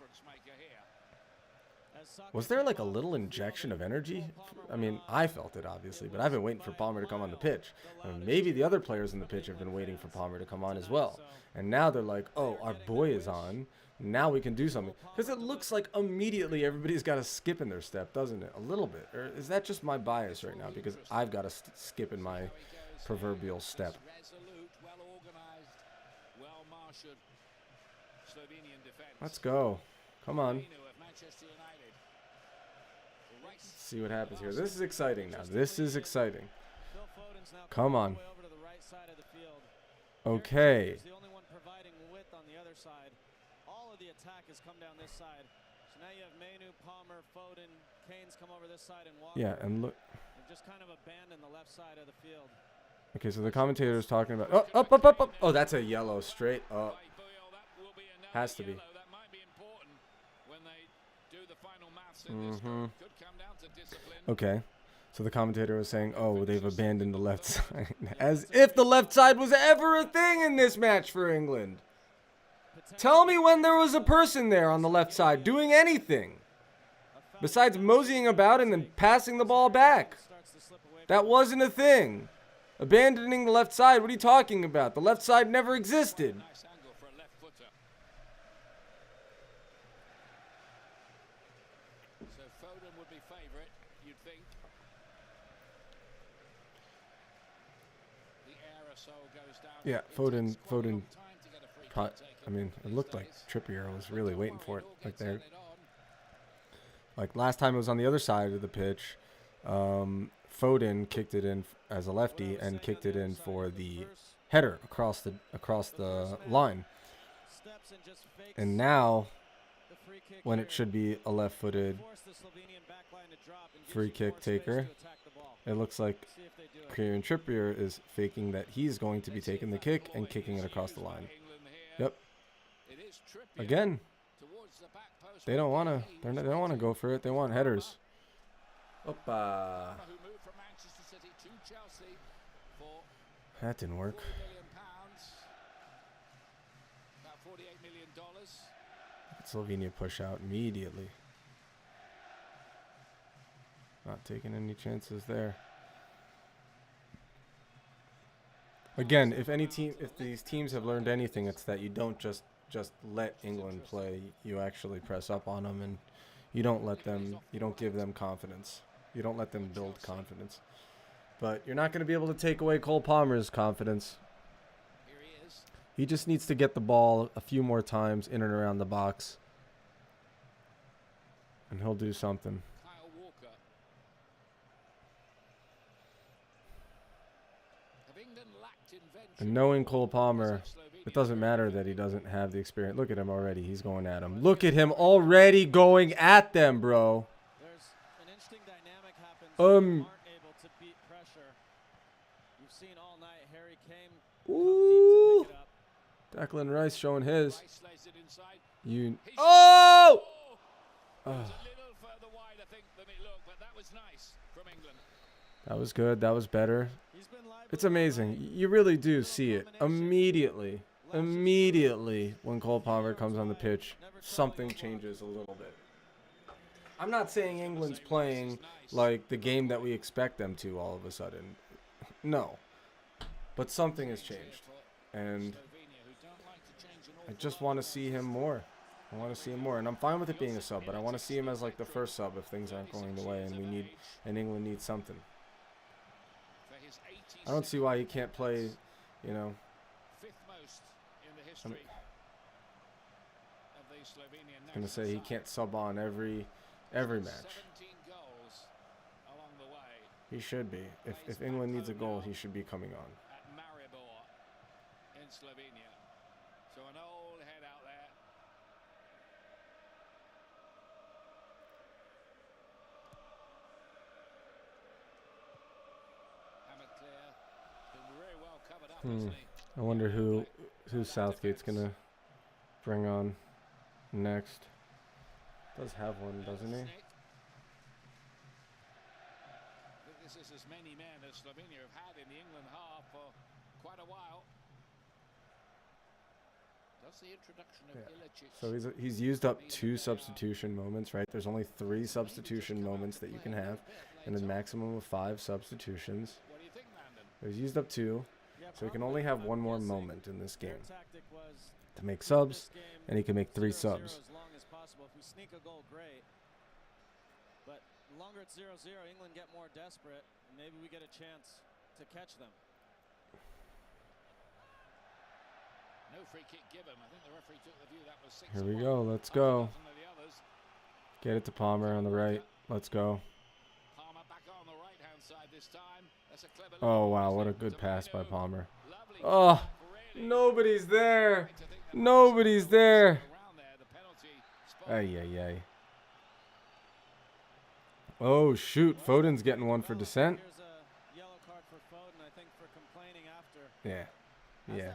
was there like a little injection of energy? I mean, I felt it obviously, but I've been waiting for Palmer to come on the pitch. And maybe the other players in the pitch have been waiting for Palmer to come on as well. And now they're like, oh, our boy is on. Now we can do something. Because it looks like immediately everybody's got a skip in their step, doesn't it? A little bit. Or is that just my bias right now? Because I've got a skip in my proverbial step. Let's go. Come on. See what happens here. This is exciting now. This is exciting. Come on. Okay. All of the attack has come down this side. So now you have Mainu, Palmer, Foden, Kane's come over this side, and Walker. Yeah, and look. They've just kind of abandoned the left side of the field. Okay, so the commentator is talking about. Oh, up, up, up, up. Oh, that's a yellow straight up. Has to be. Okay, so the commentator was saying, oh, they've abandoned the left side. As if the left side was ever a thing in this match for England. Tell me when there was a person there on the left side doing anything besides moseying about and then passing the ball back. That wasn't a thing. Abandoning the left side, what are you talking about? The left side never existed. Yeah, Foden. I mean, it looked like Trippier was really waiting for it. Like last time it was on the other side of the pitch. Foden kicked it in as a lefty and kicked it in for the header across the line. And now, when it should be a left-footed free kick taker, it looks like Kieran Trippier is faking that he's going to be taking the kick and kicking it across the line. Yep. Again, they don't want to. They don't want to go for it. They want headers. Opa. That didn't work. Slovenia push out immediately. Not taking any chances there. Again, if these teams have learned anything, it's that you don't just let England play. You actually press up on them, and you don't give them confidence. You don't let them build confidence. But you're not going to be able to take away Cole Palmer's confidence. He just needs to get the ball a few more times in and around the box, and he'll do something. And knowing Cole Palmer, it doesn't matter that he doesn't have the experience. Look at him already. He's going at him. Look at him already going at them, bro. There's an interesting dynamic happens when you aren't able to beat pressure. You've seen all night Harry Kane Ooh. pick it up. Declan Rice showing his. Oh! That was good. That was better. It's amazing. You really do see it immediately. Immediately when Cole Palmer comes on the pitch, something changes a little bit. I'm not saying England's playing like the game that we expect them to all of a sudden. No. But something has changed. And I just want to see him more. I want to see him more. And I'm fine with it being a sub, but I want to see him as like the first sub if things aren't going the way and England needs something. I don't see why he can't play, you know. I'm going to say he can't sub on every match. He should be. If England needs a goal, he should be coming on. In Slovenia. So an old head out there. Hamid clear. Been very well covered up, hasn't he? I wonder who Southgate's gonna bring on next. Does have one, doesn't he? I think this is as many men as Slovenia have had in the England half for quite a while. That's the introduction of Ilicic. So he's used up 2 substitution moments, right? There's only 3 substitution moments that you can have, and a maximum of 5 substitutions. What do you think, Landon? He's used up 2, so he can only have 1 more moment in this game to make subs, and he can make 3 subs. As long as possible. If we sneak a goal, great. But the longer it's 0-0, England get more desperate, and maybe we get a chance to catch them. No free kick given. I think the referee took the view that was 6. Here we go. Let's go. Get it to Palmer on the right. Let's go. Palmer back on the right-hand side this time. That's a clever Oh, wow. What a good pass by Palmer. Oh, nobody's there. Nobody's there. Ay, ay, ay. Oh, shoot. Foden's getting one for dissent. Here's a yellow card for Foden, I think, for complaining after. Yeah. Yeah.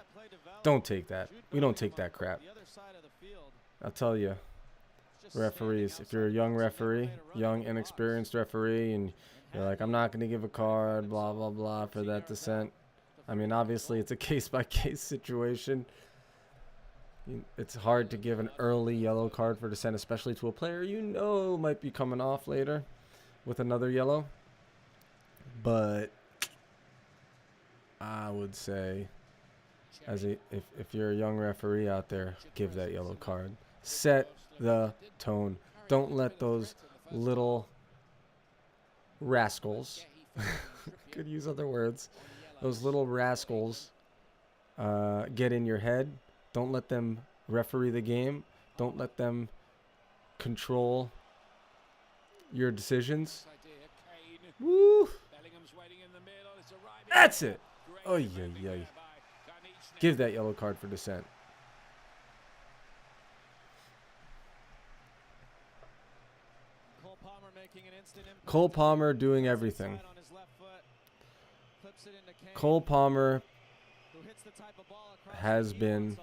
Don't take that. We don't take that crap. The other side of the field. I'll tell you, referees, if you're a young referee, young, inexperienced referee, and you're like, I'm not going to give a card, blah, blah, blah, for that dissent. I mean, obviously, it's a case-by-case situation. It's hard to give an early yellow card for dissent, especially to a player you know might be coming off later with another yellow. But I would say, if you're a young referee out there, give that yellow card. Set the tone. Don't let those little rascals, could use other words, those little rascals get in your head. Don't let them referee the game. Don't let them control your decisions. Woo! That's it. Oh, yeah. Give that yellow card for dissent. Cole Palmer doing everything. Cole Palmer has been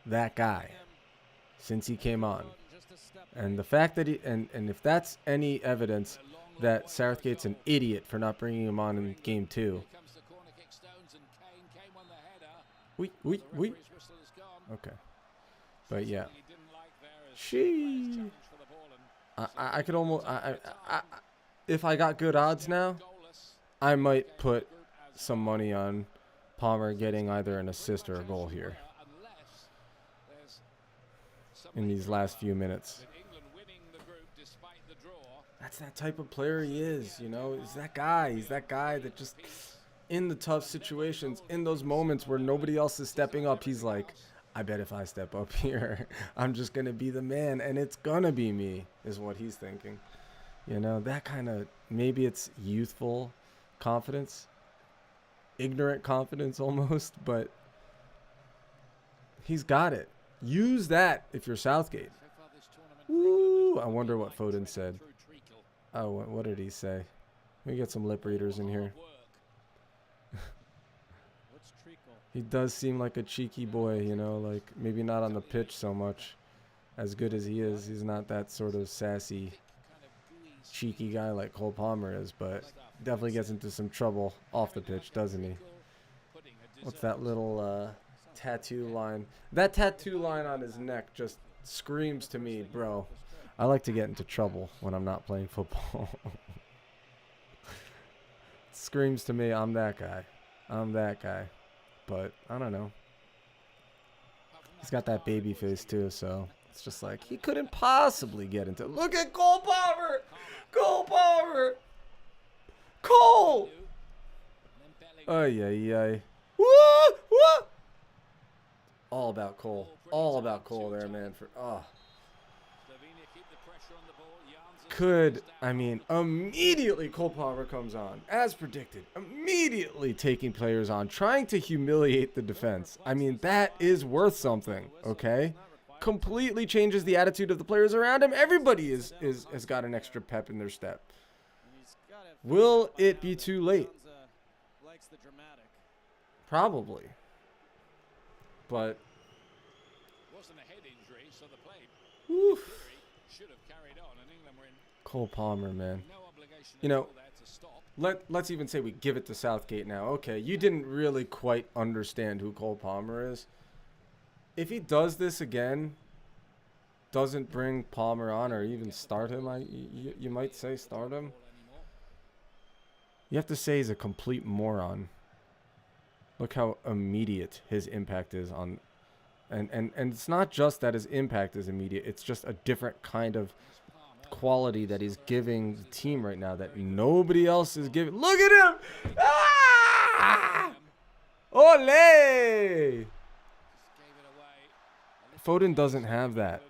that guy since he came on. And the fact that and if that's any evidence that Southgate's an idiot for not bringing him on in game 2. We. Okay. But yeah. I could almost if I got good odds now, I might put some money on Palmer getting either an assist or a goal here in these last few minutes. That's that type of player he is, you know. He's that guy. He's that guy that just, in the tough situations, in those moments where nobody else is stepping up, he's like, I bet if I step up here, I'm just going to be the man, and it's going to be me, is what he's thinking. You know, that kind of, maybe it's youthful confidence, ignorant confidence almost, but he's got it. Use that if you're Southgate. Woo! I wonder what Foden said. Oh, what did he say? Let me get some lip readers in here. He does seem like a cheeky boy, you know, like maybe not on the pitch so much. As good as he is, he's not that sort of sassy, cheeky guy like Cole Palmer is, but definitely gets into some trouble off the pitch, doesn't he? What's that little tattoo line? That tattoo line on his neck just screams to me, bro, I like to get into trouble when I'm not playing football. Screams to me, I'm that guy. I'm that guy. But I don't know. He's got that baby face too, so it's just like he couldn't possibly get into. Look at Cole Palmer! Cole Palmer! Cole! Ay, ay, ay. Woo! Woo! All about Cole. All about Cole there, man. Immediately Cole Palmer comes on, as predicted. Immediately taking players on, trying to humiliate the defense. I mean, that is worth something, okay? Completely changes the attitude of the players around him. Everybody has got an extra pep in their step. Will it be too late? Probably. But oof. Cole Palmer, man. You know, let's even say we give it to Southgate now. Okay, you didn't really quite understand who Cole Palmer is. If he does this again, doesn't bring Palmer on or even start him, you might say start him. You have to say he's a complete moron. Look how immediate his impact is on. And it's not just that his impact is immediate. It's just a different kind of quality that he's giving the team right now that nobody else is giving. Look at him! Ah! Ole! Foden doesn't have that.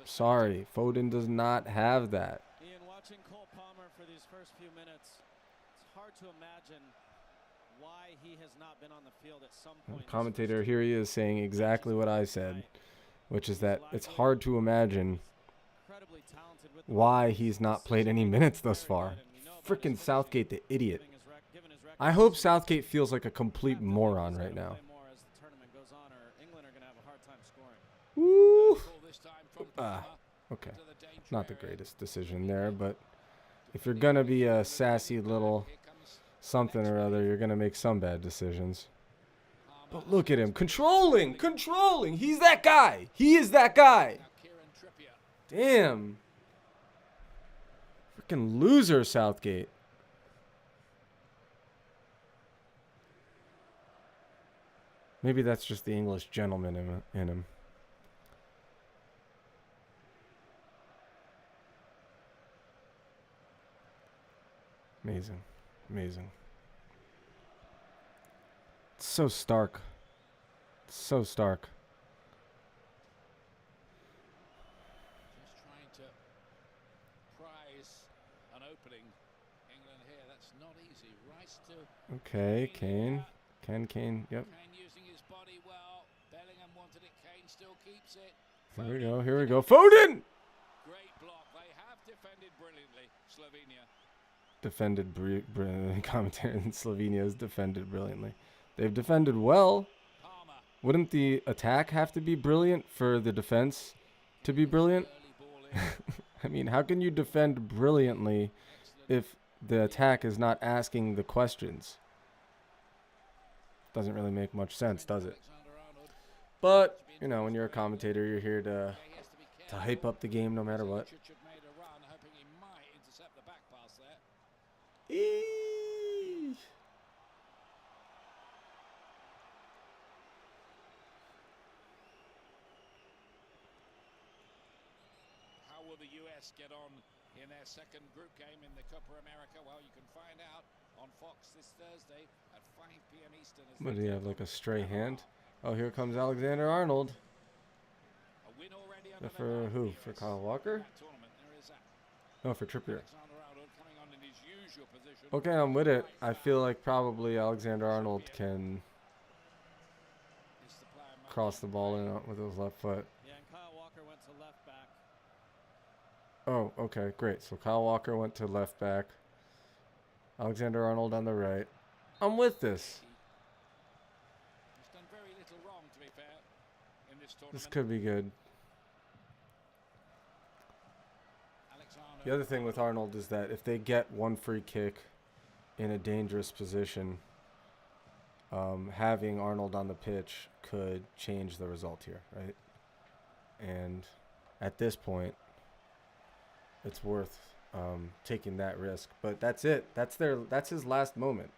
Sorry, Foden does not have that. Ian, watching Cole Palmer for these first few minutes, it's hard to imagine why he has not been on the field at some point. Commentator, here he is saying exactly what I said, which is that it's hard to imagine why he's not played any minutes thus far. Freaking Southgate, the idiot. I hope Southgate feels like a complete moron right now. Woo! Okay. Not the greatest decision there, but if you're going to be a sassy little something or other, you're going to make some bad decisions. But look at him. Controlling! He's that guy! He is that guy! Damn. Freaking loser, Southgate. Maybe that's just the English gentleman in him. Amazing. Amazing. It's so stark. It's so stark. Just trying to prize an opening. England here, that's not easy. Rice to Okay, Kane. Kane, yep. Kane using his body well. Bellingham wanted it. Kane still keeps it. Here we go. Foden! Great block. They have defended brilliantly, Slovenia. Defended brilliantly. Commentary in Slovenia has defended brilliantly. They've defended well. Palmer. Wouldn't the attack have to be brilliant for the defense to be brilliant? I mean, how can you defend brilliantly if the attack is not asking the questions? Doesn't really make much sense, does it? But, you know, when you're a commentator, you're here to hype up the game no matter what. Eesh. will the US get on in their second group game in the Copa America? Well, you can find out on Fox this Thursday at 5 p.m. Eastern. What do you have, like a stray hand? Oh, here comes Alexander Arnold. A win already under For the who? belt For US Kyle Walker? that tournament. There is that. No, for Trippier. Alexander Arnold coming on in his usual position. Okay, I'm with it. I feel like probably Alexander Arnold can Is the player cross the ball in with his left foot. Yeah, and Kyle Walker went to left back. Oh, okay, great. So Kyle Walker went to left back. Alexander Arnold on the right. I'm with this. He's done very little wrong, to be fair, in this tournament. This could be good. Alexander The other thing with Arnold is that if they get one free kick in a dangerous position, having Arnold on the pitch could change the result here, right? And at this point, it's worth taking that risk. But that's it. That's his last moment.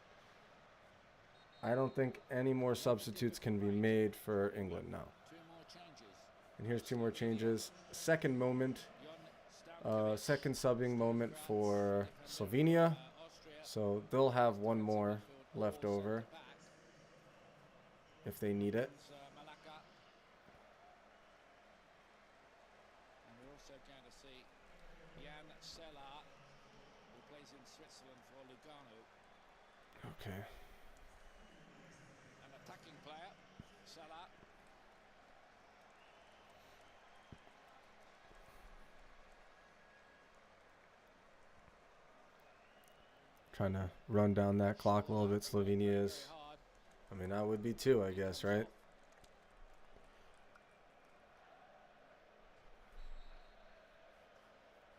I don't think any more substitutes can be made for England now. 2 more changes. And here's 2 more changes. Second moment, second subbing moment for Slovenia. So they'll have 1 more left over if they need it. Malaka. And we're also going to see Jan Sela, who plays in Switzerland for Lugano. Okay. An attacking player, Sela. Trying to run down that clock a little bit, Slovenia is. Very hard. I mean, I would be too, I guess, right?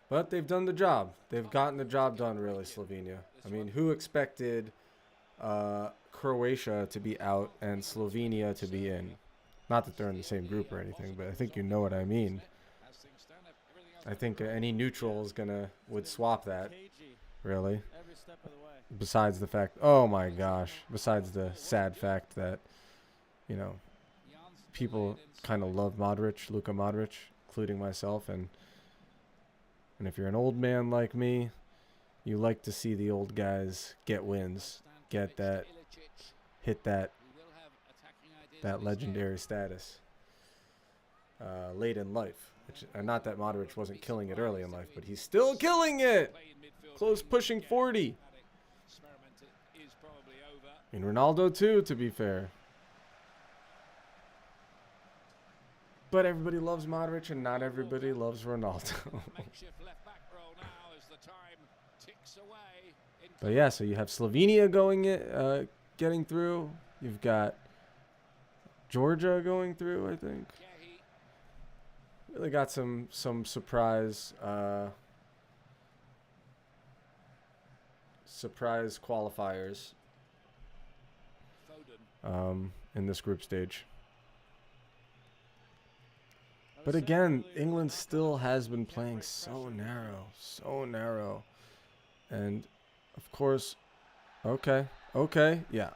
But they've done the job. They've gotten the job done, really, Slovenia. I mean, who expected Croatia to be out and Slovenia to be in? Not that they're in the same group or anything, but I think you know what I mean. As things stand, everything else I think any neutral is would swap that, Cagey really. every step of the way. Besides the fact, oh my gosh, besides the sad fact that, you know, Jan's people delayed kind of love Modric, Luka Modric, including myself, and if you're an old man like me, you like to see the old guys get wins, get that, hit that legendary status late in life. Which, not that Modric wasn't killing it early in life, but he's still killing it. Close pushing 40. I mean, Ronaldo too, to be fair. But everybody loves Modric and not everybody loves Ronaldo. But yeah, so you have Slovenia getting through. You've got Georgia going through, I think. Really got some surprise qualifiers in this group stage. But again, England still has been playing so narrow. And of course, okay, yeah.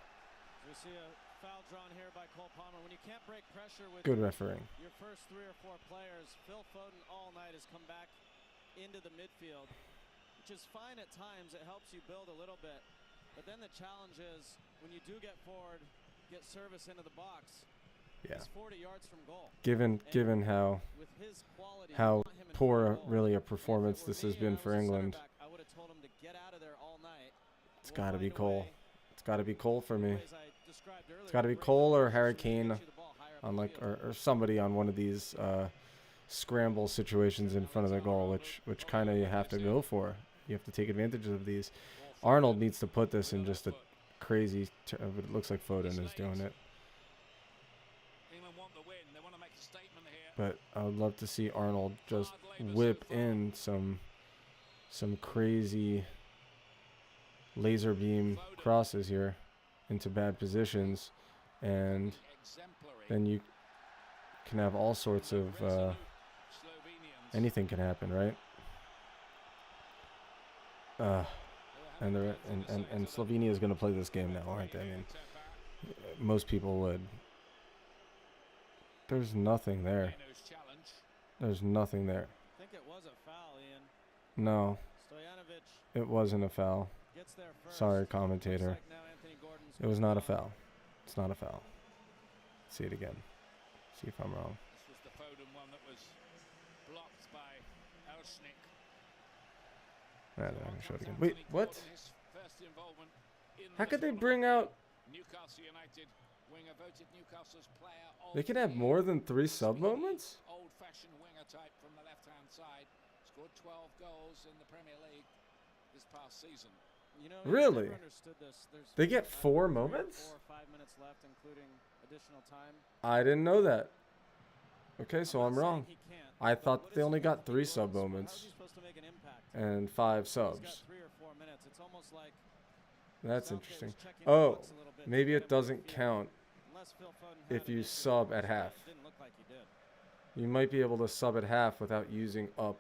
We see a foul drawn here by Cole Palmer. When you can't break pressure with Good refereeing. your first 3 or 4 players, Phil Foden all night has come back into the midfield, which is fine at times. It helps you build a little bit. But then the challenge is when you do get forward, get service into the box. Yeah. He's 40 yards from goal. Given how With his quality, how you want him in poor front of goal. really a If it performance were this me has and been I for was a center England. back, I would have told him to get out of there all night. It's We'll got to be find a Cole. way. It's got to be Cole for me. Ways I described earlier, It's got to be break Cole the or position Harry to get Kane you the ball higher up on the like field. or somebody on one of these scramble situations in front of the goal, which kind of you have to go for. You have to take advantage of these. Arnold needs to put this in just a crazy. But it looks like Foden is doing it. England want the win. They want to make a statement here. But I would love to see Arnold just whip in some crazy laser beam crosses here into bad positions, and then you can have all sorts of anything can happen, right? And Slovenia is going to play this game now, aren't they? I mean, most people would. There's nothing there. There's nothing there. I think it was a foul. No, Stojanovic it wasn't a foul. gets there first. Sorry, Looks commentator. like now Anthony Gordon's It was moved not a on. foul. It's not a foul. See it again. See if I'm wrong. This was the Foden one that was blocked by Elshnik. Nah, they're not gonna show it again. Wait, what? His first involvement in How this could they tournament. bring out? Newcastle United winger voted Newcastle's player of They can the have year. more than 3 sub Speedy, moments? old-fashioned winger type from the left-hand side. Scored 12 goals in the Premier League this past season. You know, Really? I've never understood this. There's They get I don't 4 know, 3 or moments? 4 or 5 minutes left, including additional time. I didn't know that. Okay, so not I'm saying wrong. he can't, I but thought what they is only got Anthony 3 sub Gordon's- moments How's he supposed to make an impact? and 5 He's got subs. 3 or 4 minutes. It's almost like That's Southgate interesting. was checking the Oh, books a little bit to maybe get it him to the doesn't field. count Unless Phil Foden had if an you issue sub with at it, half. it didn't look like he did. You might be able to sub at half without using up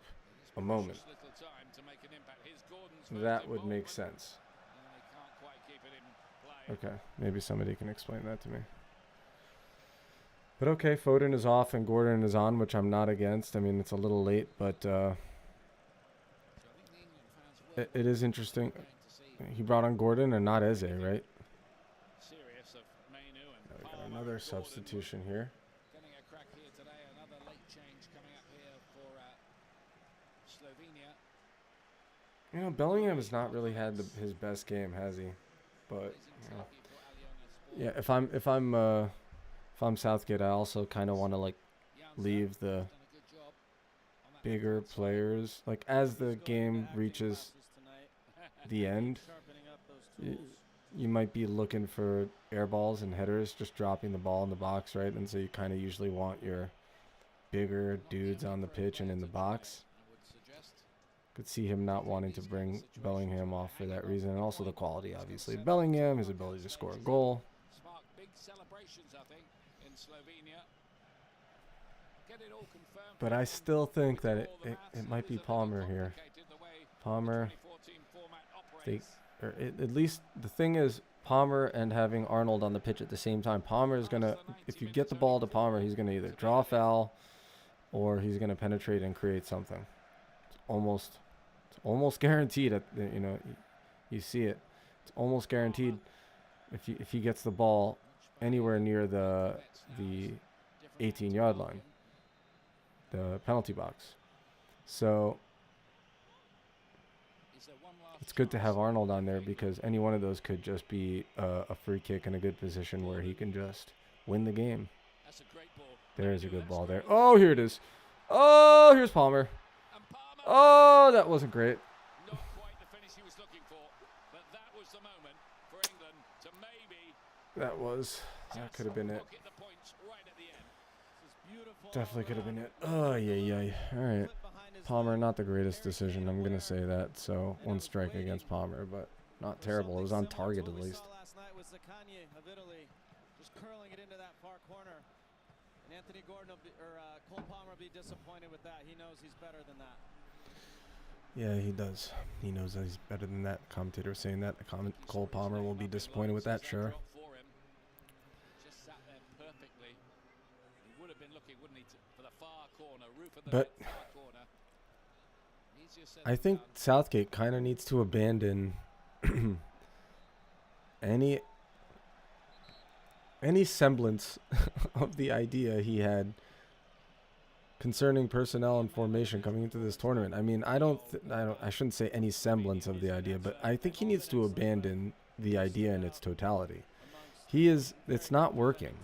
a moment. Precious little time to make an impact. Here's Gordon's first That would make involvement, sense. and they can't quite keep it in play. Okay, maybe somebody can explain that to me. But okay, Foden is off and Gordon is on, which I'm not against. I mean, it's a little late, but So I think the England fans will it is interesting. going to see He brought on Gordon and not Eze, right? serious of Mainu and We got Palmer another and Gordon substitution here. getting a crack here today. Another late change coming up here for Slovenia. You know, Bellingham has not really had his best game, has he? But you know. Yeah, if I'm Southgate, I also kind of want to like leave the bigger players, like as the game reaches the end, you might be looking for air balls and headers, just dropping the ball in the box, right? And so you kind of usually want your bigger dudes on the pitch and in the box. Could see him not wanting to bring Bellingham off for that reason, and also the quality, obviously. Bellingham, his ability to score a goal. Sparked big celebrations, I think, in Slovenia. Get it all confirmed. But I still think that it might be Palmer here. Palmer, at least the thing is, Palmer and having Arnold on the pitch at the same time. Palmer is going to, if you get the ball to Palmer, he's going to either draw a foul or he's going to penetrate and create something. It's almost guaranteed. You see it. It's almost guaranteed if he gets the ball anywhere near the 18-yard line, the penalty box. So it's good to have Arnold on there because any one of those could just be a free kick in a good position where he can just win the game. There is a good ball there. Oh, here it is. Oh, here's Palmer. Oh, that wasn't great. Not quite the finish he was looking for, but that was the moment for England to maybe That could have been it. pocket the points right at the end. Definitely could have been it. Oh, yeah. All right. Palmer, not the greatest decision. I'm going to say that. So, one strike against Palmer, but not terrible. It was on target at least. Last night was Zaccagni of Italy, just curling it into that far corner. And Anthony Gordon Cole Palmer will be disappointed with that. He knows he's better than that. Yeah, he does. He knows that he's better than that. Commentator was saying that. Cole Palmer will be disappointed with that, sure. Just sat there perfectly. He would have been looking, wouldn't he, for the far corner, roof of the But far corner. Easier said I than think done. Southgate kind of needs to abandon any semblance of the idea he had concerning personnel and formation coming into this tournament. I mean, I shouldn't say any semblance of the idea, but I think he needs to abandon the idea in its totality. It's not working.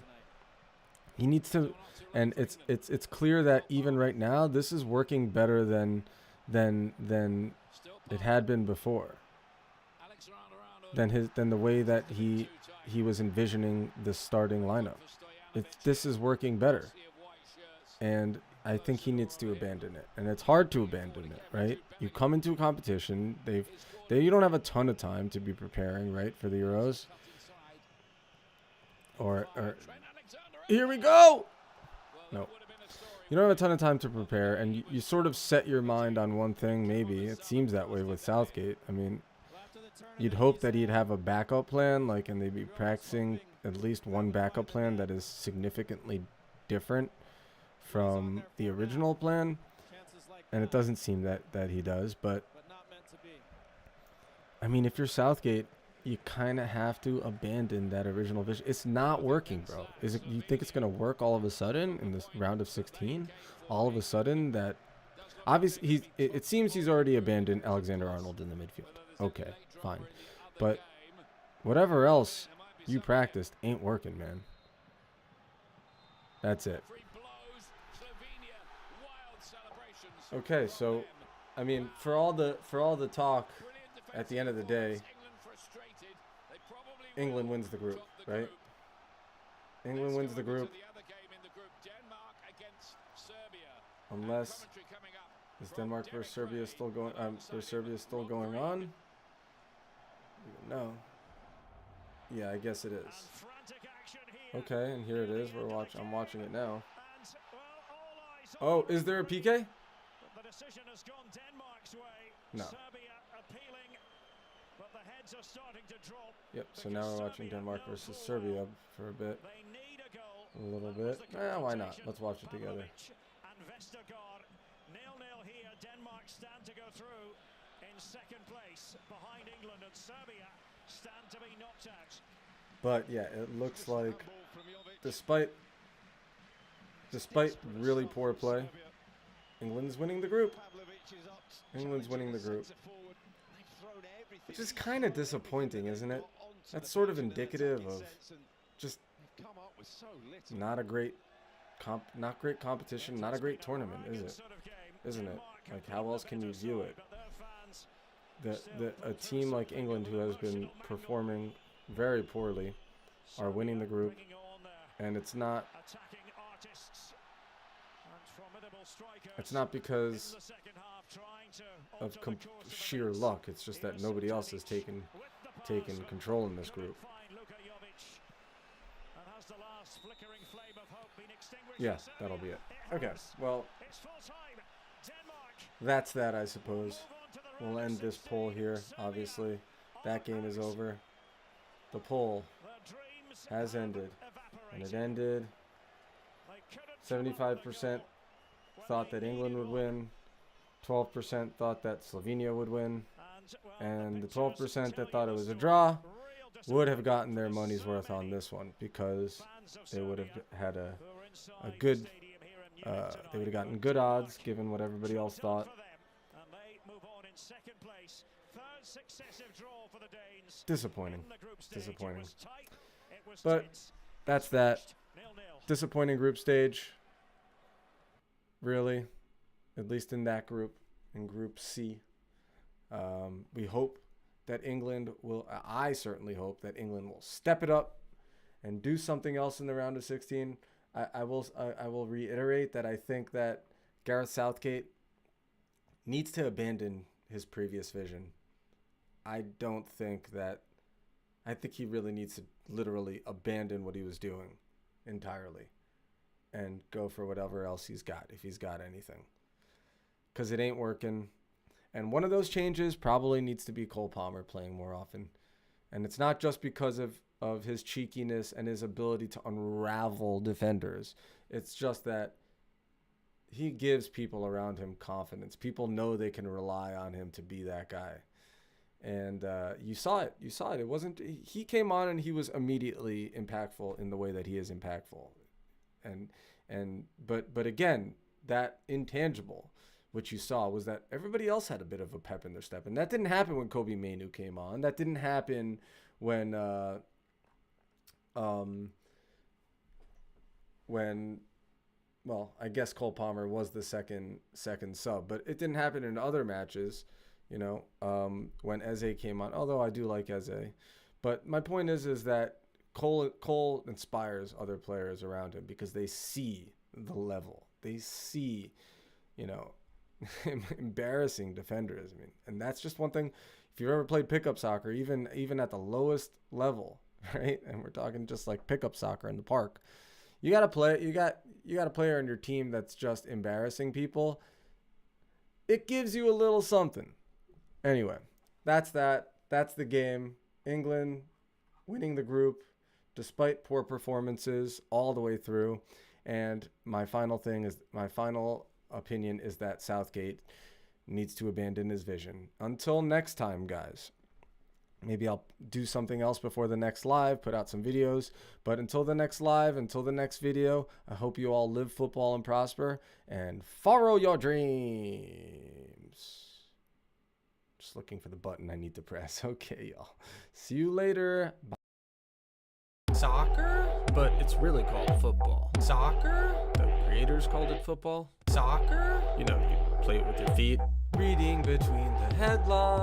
He needs to, and it's clear that even right now, this is working better than it had been before. Than the way that he was envisioning the starting lineup. This is working better, and I think he needs to abandon it. And it's hard to abandon it, right? You come into a competition, you don't have a ton of time to be preparing, right, for the Euros. Or here we go. No. You don't have a ton of time to prepare, and you sort of set your mind on one thing, maybe. It seems that way with Southgate. I mean, you'd hope that he'd have a backup plan, and they'd be practicing at least one backup plan that is significantly different from the original plan. And it doesn't seem that he does. But, but not meant to be. I mean, if you're Southgate, you kind of have to abandon that original vision. It's not working, bro. Is it? You think it's going to work all of a sudden in this round of 16? All of a sudden that... Obviously, it seems he's already abandoned Alexander-Arnold in the midfield. Okay, fine. But whatever else you practiced ain't working, man. That's it. Okay, so, I mean, for all the talk, at the end of the day, England wins the group, right? England wins the group. Unless... Is Denmark versus Serbia still going? Serbia still going on? No. Yeah, I guess it is. Okay, and here it is. I'm watching it now. Oh, is there a PK? No. Yep. So now we're watching Denmark versus Serbia for a bit. A little bit. Why not? Let's watch it together. 0-0 here. Denmark stand to go through in second place behind England, and Serbia stand to be knocked out. But yeah, it looks like despite really poor play, England's winning the group. England's winning the group. Which is kind of disappointing, isn't it? That's sort of indicative of just not great competition, not a great tournament, is it? Isn't it? Like, how else can you view it? A team like England, who has been performing very poorly, are winning the group, and it's not because of sheer luck. It's just that nobody else has taken control in this group. Yeah, that'll be it. Okay, well, that's that, I suppose. We'll end this poll here, obviously. That game is over. The poll has ended. And it ended. 75% thought that England would win. 12% thought that Slovenia would win. And the 12% that thought it was a draw would have gotten their money's worth on this one, because they would have had a good... they would have gotten good odds, given what everybody else thought. Disappointing. Disappointing. But that's that. Disappointing group stage. Really. At least in that group. In Group C. We hope that England will... I certainly hope that England will step it up and do something else in the round of 16. I will reiterate that I think that Gareth Southgate needs to abandon his previous vision. I think he really needs to literally abandon what he was doing entirely and go for whatever else he's got, if he's got anything. Because it ain't working. And one of those changes probably needs to be Cole Palmer playing more often. And it's not just because of his cheekiness and his ability to unravel defenders. It's just that he gives people around him confidence. People know they can rely on him to be that guy. And you saw it. You saw it. It wasn't... He came on and he was immediately impactful in the way that he is impactful. But again, that intangible, which you saw, was that everybody else had a bit of a pep in their step. And that didn't happen when Kobe Mainoo came on. That didn't happen when well, I guess Cole Palmer was the second sub, but it didn't happen in other matches, you know, when Eze came on, although I do like Eze. But my point is that Cole inspires other players around him because they see the level. They see, you know, embarrassing defenders. I mean, and that's just one thing. If you've ever played pickup soccer, even at the lowest level, right? And we're talking just like pickup soccer in the park. You got a player on your team that's just embarrassing people. It gives you a little something. Anyway, that's that. That's the game. England winning the group despite poor performances all the way through. And my final opinion is that Southgate needs to abandon his vision. Until next time, guys. Maybe I'll do something else before the next live, put out some videos. But until the next live, until the next video, I hope you all live football and prosper and follow your dreams. Just looking for the button I need to press. Okay, y'all. See you later. Bye. Soccer? But it's really called football. Soccer? The creators called it football. Soccer? You know, you play it with your feet. Reading between the headlines.